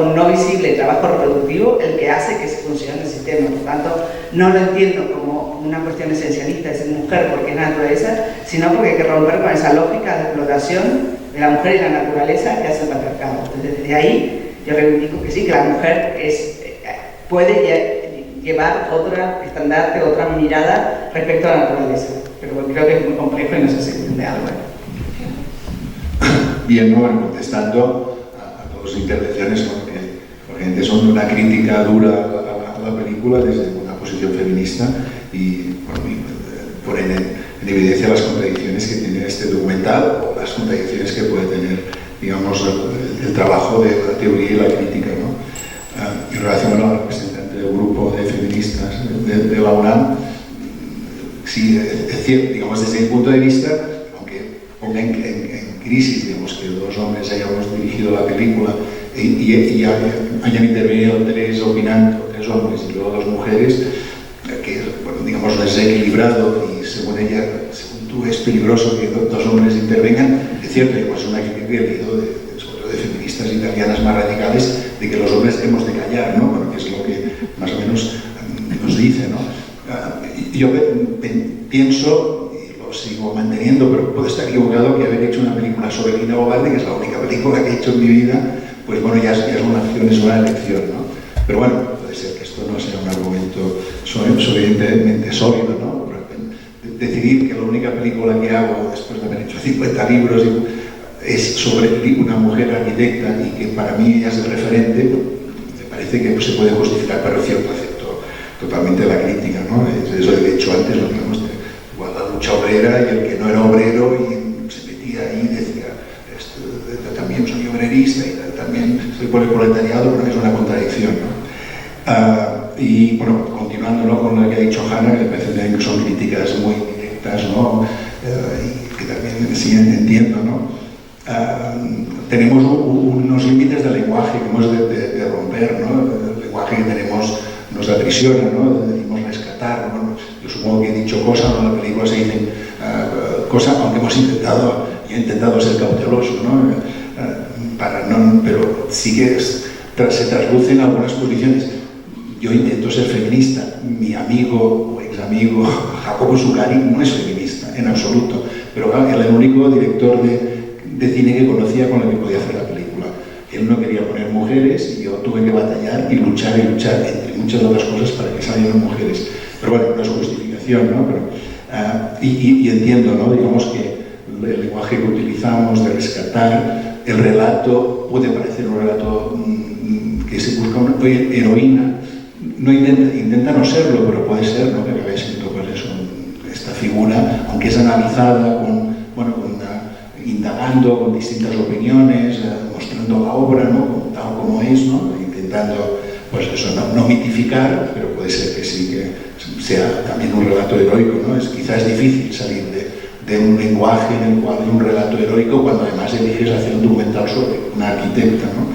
no visible, trabajo reproductivo, el que hace que se funcione el sistema. Por tanto, no lo entiendo como una cuestión esencialista de ser mujer porque es naturaleza, sino porque hay que romper con esa lógica de explotación de la mujer y la naturaleza que hace el patriarcado. Entonces, desde ahí yo reivindico que sí, que la mujer puede llevar otra estandarte, otra mirada respecto a la naturaleza. Pero bueno, creo que es muy complejo y no sé si entiende algo. Bien, bueno, contestando a todas las intervenciones, ¿no? Que obviamente son una crítica dura a la película desde una posición feminista y, bueno, ponen en evidencia las contradicciones que tiene este documental o las contradicciones que puede tener, digamos, el trabajo de la teoría y la crítica, ¿no? En relación a la representante del grupo de feministas de la UNAM, sí, es cierto, digamos, desde mi punto de vista, aunque ponga en crisis, digamos, que dos hombres hayamos dirigido la película y hayan intervenido tres opinantes, tres hombres y luego dos mujeres, que, bueno, digamos, desequilibrado y según ella, según tú, es peligroso que dos hombres intervengan. Es cierto, pues es una crítica que he leído sobre todo de feministas italianas más radicales, de que los hombres hemos de callar, ¿no? Bueno, que es lo que más o menos nos dice, ¿no? Yo pienso, y lo sigo manteniendo, pero puedo estar equivocado, que haber hecho una película sobre Lina Bobardi, que es la única película que he hecho en mi vida, pues bueno, ya es una acción, es una elección, ¿no? Pero bueno, puede ser que esto no sea un argumento suficientemente sólido, ¿no? Decidir que la única película que hago, después de haber hecho 50 libros, es sobre una mujer arquitecta y que para mí ella es el referente, me parece que se puede justificar, pero cierto, acepto totalmente la crítica, ¿no? Eso he dicho antes, lo digamos, igual la lucha obrera y el que no era obrero y se metía ahí y decía, también soy obrerista y también soy por el proletariado, pero es una contradicción, ¿no? Y bueno, continuando, ¿no?, con lo que ha dicho Hanna, que me parece también que son críticas muy directas, ¿no? Y que también sí entiendo, ¿no? Tenemos unos límites del lenguaje que hemos de romper, ¿no? El lenguaje que tenemos nos aprisiona, ¿no? Decimos rescatar, ¿no? Yo supongo que he dicho cosas, ¿no? En la película se dicen cosas, aunque hemos intentado ser cauteloso, ¿no? Pero sí que se traslucen algunas posiciones. Yo intento ser feminista, mi amigo o ex amigo Jacobo Zuccari no es feminista en absoluto, pero claro, era el único director de cine que conocía con el que podía hacer la película. Él no quería poner mujeres y yo tuve que batallar y luchar, entre muchas otras cosas, para que salieran mujeres. Pero bueno, no es justificación. apreciación, ¿no? Pero, y entiendo, ¿no? Digamos que el lenguaje que utilizamos de rescatar, el relato puede parecer un relato que se busca una heroína, no intenta no serlo, pero puede ser, ¿no? Que acabe siendo pues eso, esta figura, aunque es analizada indagando con distintas opiniones, mostrando la obra, ¿no? Tal como es, ¿no? Intentando pues eso, no mitificar, pero puede ser que sí que sea también un relato heroico, ¿no? Quizás es difícil salir de un lenguaje en el cual hay un relato heroico cuando además eliges hacer un documental sobre una arquitecta, ¿no?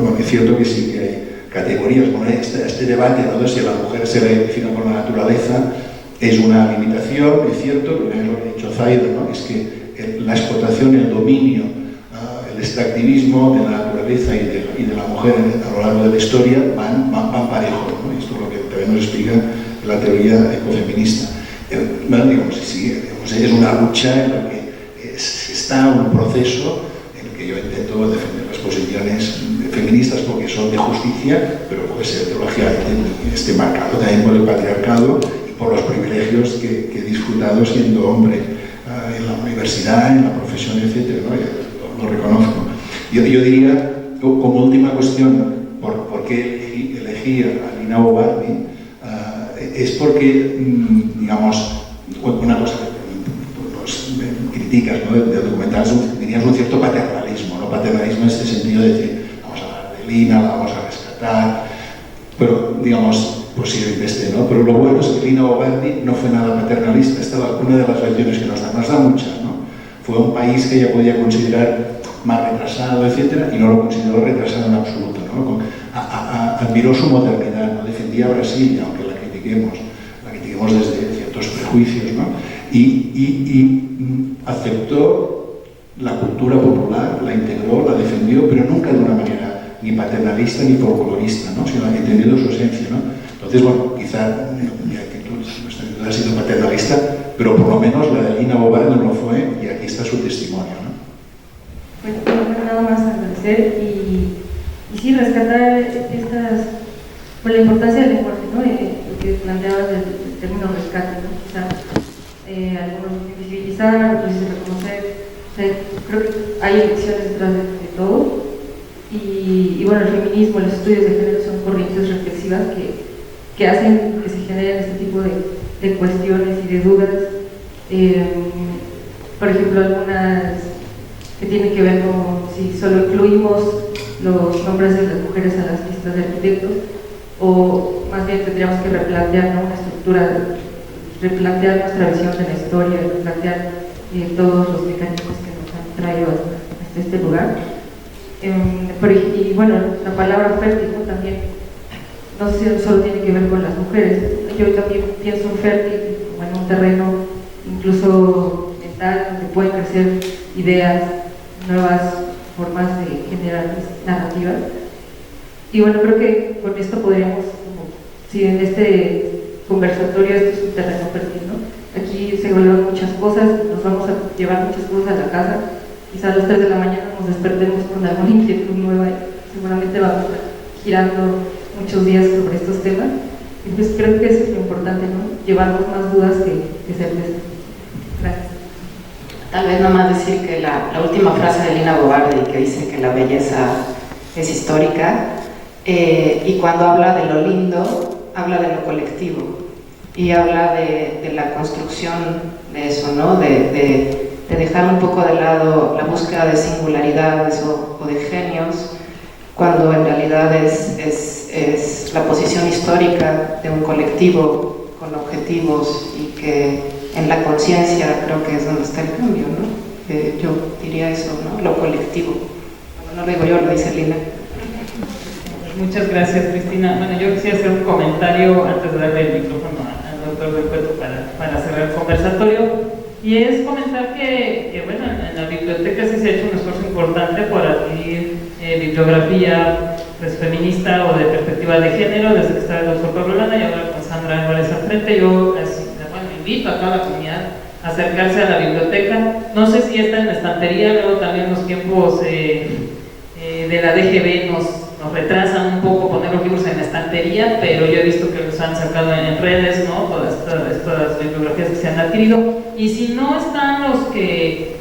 Porque es cierto que sí que hay categorías, bueno, este debate, ¿no? De si la mujer se identifica con la naturaleza es una limitación, es cierto, pero es lo que ha dicho Zaida, ¿no? Es que la explotación, el dominio, el extractivismo de la naturaleza y de la mujer a lo largo de la historia van parejos, ¿no? Esto es lo que también nos explica la teoría ecofeminista. Bueno, digamos, sí, digamos, es una lucha en la que está un proceso en el que yo intento defender las posiciones feministas porque son de justicia, pero puede ser lógicamente marcado también por el patriarcado y por los privilegios que he disfrutado siendo hombre en la universidad, en la profesión, etcétera, ¿no? Lo reconozco. Yo diría, como última cuestión, ¿por qué elegí a Lina Bo Bardi? Es porque, digamos, una cosa que nos criticas, ¿no? del documental, dirías un cierto paternalismo, ¿no? Paternalismo en este sentido de decir, vamos a hablar de Lina, la vamos a rescatar, pero, digamos, posiblemente ¿no? Pero lo bueno es que Lina Bo Bardi no fue nada paternalista. Esta es una de las lecciones que nos da muchas, ¿no? Fue un país que ella podía considerar más retrasado, etcétera, y no lo consideró retrasado en absoluto, ¿no? Admiró su modernidad, ¿no? Defendía a Brasil, aunque la critiquemos desde ciertos prejuicios, ¿no? Y aceptó la cultura popular, la integró, la defendió, pero nunca de una manera ni paternalista ni folclorista, ¿no? Sino entendiendo su esencia, ¿no? Entonces, bueno, quizá mi actitud ha sido paternalista, pero por lo menos la de Lina Bo Bardi no lo fue, y aquí está su testimonio, ¿no? Bueno, nada más agradecer y sí, rescatar la importancia del lenguaje, ¿no? Lo que planteabas del término rescate, ¿no? Quizá algunos visibilizar, otros reconocer. Creo que hay elecciones detrás de todo. Y bueno, el feminismo, los estudios de género son corrientes reflexivas que hacen que se generen este tipo de cuestiones y de dudas. Por ejemplo, algunas que tienen que ver con si solo incluimos los nombres de las mujeres a las listas de arquitectos, o más bien tendríamos que replantear, ¿no? Una estructura, replantear nuestra visión de la historia, replantear todos los mecanismos que nos han traído hasta este lugar. Y bueno, la palabra fértil, ¿no? También, no sé si solo tiene que ver con las mujeres. Yo también pienso en fértil como en un terreno incluso mental, donde pueden crecer ideas, nuevas formas de generar narrativas. Y bueno, creo que con esto podríamos, si en este conversatorio esto es un terreno fértil, ¿no? Aquí se hablan muchas cosas, nos vamos a llevar muchas cosas a la casa. Quizá a las 3 de la mañana nos despertemos con alguna inquietud nueva y seguramente vamos a estar girando muchos días sobre estos temas. Y pues creo que eso es lo importante, ¿no? Llevarnos más dudas que certezas. Gracias. Tal vez nomás decir que la última frase de Lina Bo Bardi, que dice que la belleza es histórica, y cuando habla de lo lindo, habla de lo colectivo y habla de la construcción de eso, ¿no? De dejar un poco de lado la búsqueda de singularidades o de genios, cuando en realidad es la posición histórica de un colectivo con objetivos, y que en la conciencia creo que es donde está el cambio, ¿no? Yo diría eso, ¿no? Lo colectivo. No lo digo yo, lo dice Lina. Muchas gracias, Cristina. Bueno, yo quisiera hacer un comentario antes de darle el micrófono al doctor Del Cueto para cerrar el conversatorio. Y es comentar que bueno, en la biblioteca sí se ha hecho un esfuerzo importante por adquirir bibliografía pues, feminista o de perspectiva de género, desde que estaba el doctor Pablo Lana y ahora con Sandra Álvarez al frente. Yo invito a toda la comunidad a acercarse a la biblioteca. No sé si está en la estantería, luego también los tiempos de la DGB nos nos retrasan un poco poner los libros en la estantería, pero yo he visto que los han sacado en redes, ¿no? Todas estas bibliografías que se han adquirido, y si no están los que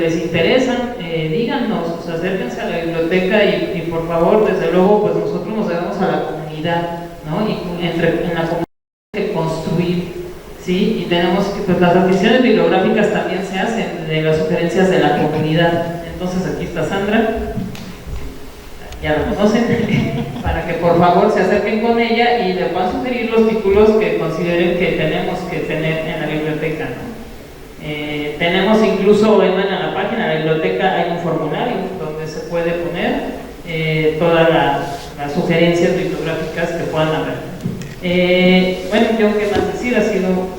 les interesan, díganos, o sea, acérquense a la biblioteca y por favor, desde luego, pues nosotros nos debemos a la comunidad, ¿no? Y en la comunidad hay que construir, ¿sí? Y tenemos que, pues las adquisiciones bibliográficas también se hacen de las sugerencias de la comunidad. Entonces aquí está Sandra, ya lo conocen, para que por favor se acerquen con ella y le puedan sugerir los títulos que consideren que tenemos que tener en la biblioteca, ¿no? Tenemos incluso en la página de la biblioteca hay un formulario donde se puede poner todas las sugerencias bibliográficas que puedan haber. Bueno, yo qué más decir, ha sido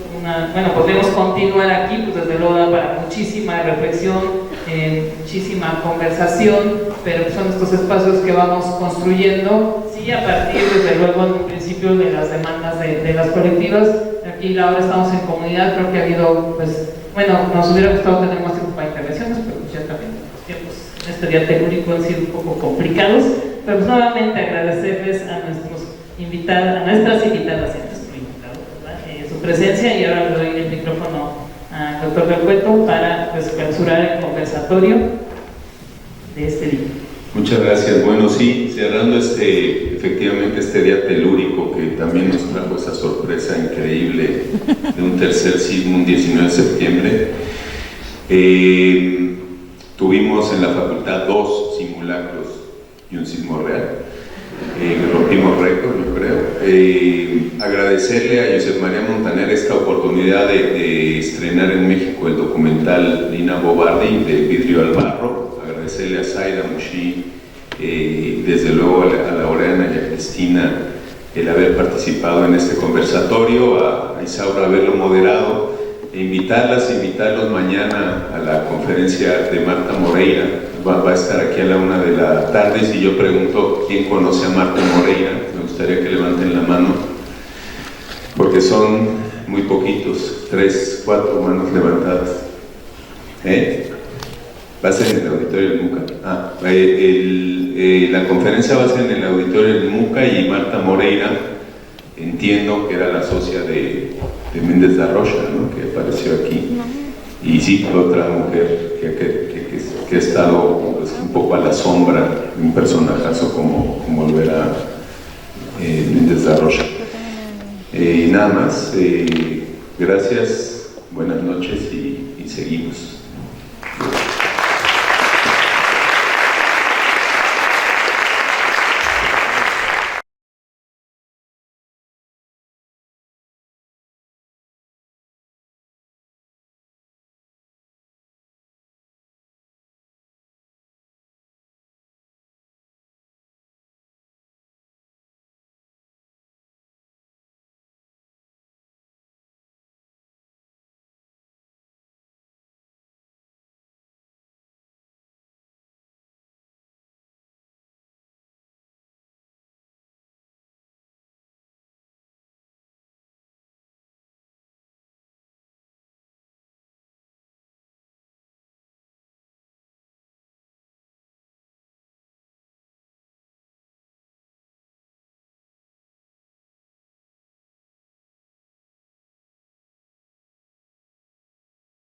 bueno, podemos continuar aquí, pues desde luego da para muchísima reflexión, muchísima conversación, pero son estos espacios que vamos construyendo, sí, a partir desde luego en un principio de las demandas de las colectivas. Aquí ahora estamos en comunidad, creo que ha habido, pues, bueno, nos hubiera gustado tener más tiempo para intervenciones, pero pues ya también los tiempos en este día telúrico han sido un poco complicados, pero pues nuevamente agradecerles a nuestros invitados, a nuestras invitadas y a nuestro invitado, ¿verdad? Su presencia, y ahora le doy el micrófono al doctor Del Cueto para, pues, clausurar el conversatorio de este día. Muchas gracias. Bueno, sí, cerrando efectivamente este día telúrico que también nos trajo esa sorpresa increíble de un tercer sismo, un 19 de septiembre. Tuvimos en la facultad 2 simulacros y un sismo real. Rompimos récord, yo creo. Agradecerle a Josep María Montaner esta oportunidad de estrenar en México el documental Lina Bobardi de Vidrio al Barro. Agradecerle a Zaida Mushi, desde luego a Laureana y a Cristina el haber participado en este conversatorio, a Isaura haberlo moderado, e invitarlos mañana a la conferencia de Marta Moreira. Va a estar aquí a la 1 de la tarde. Si yo pregunto quién conoce a Marta Moreira, me gustaría que levanten la mano, porque son muy poquitos, 3, 4 manos levantadas. Va a ser en el auditorio del MUCA. La conferencia va a ser en el auditorio del MUCA, y Marta Moreira, entiendo que era la socia de Méndez da Rocha, ¿no? Que apareció aquí. Y sí, otra mujer que ha estado, pues, un poco a la sombra, un personajazo como lo era Méndez da Rocha. Nada más, gracias, buenas noches y seguimos.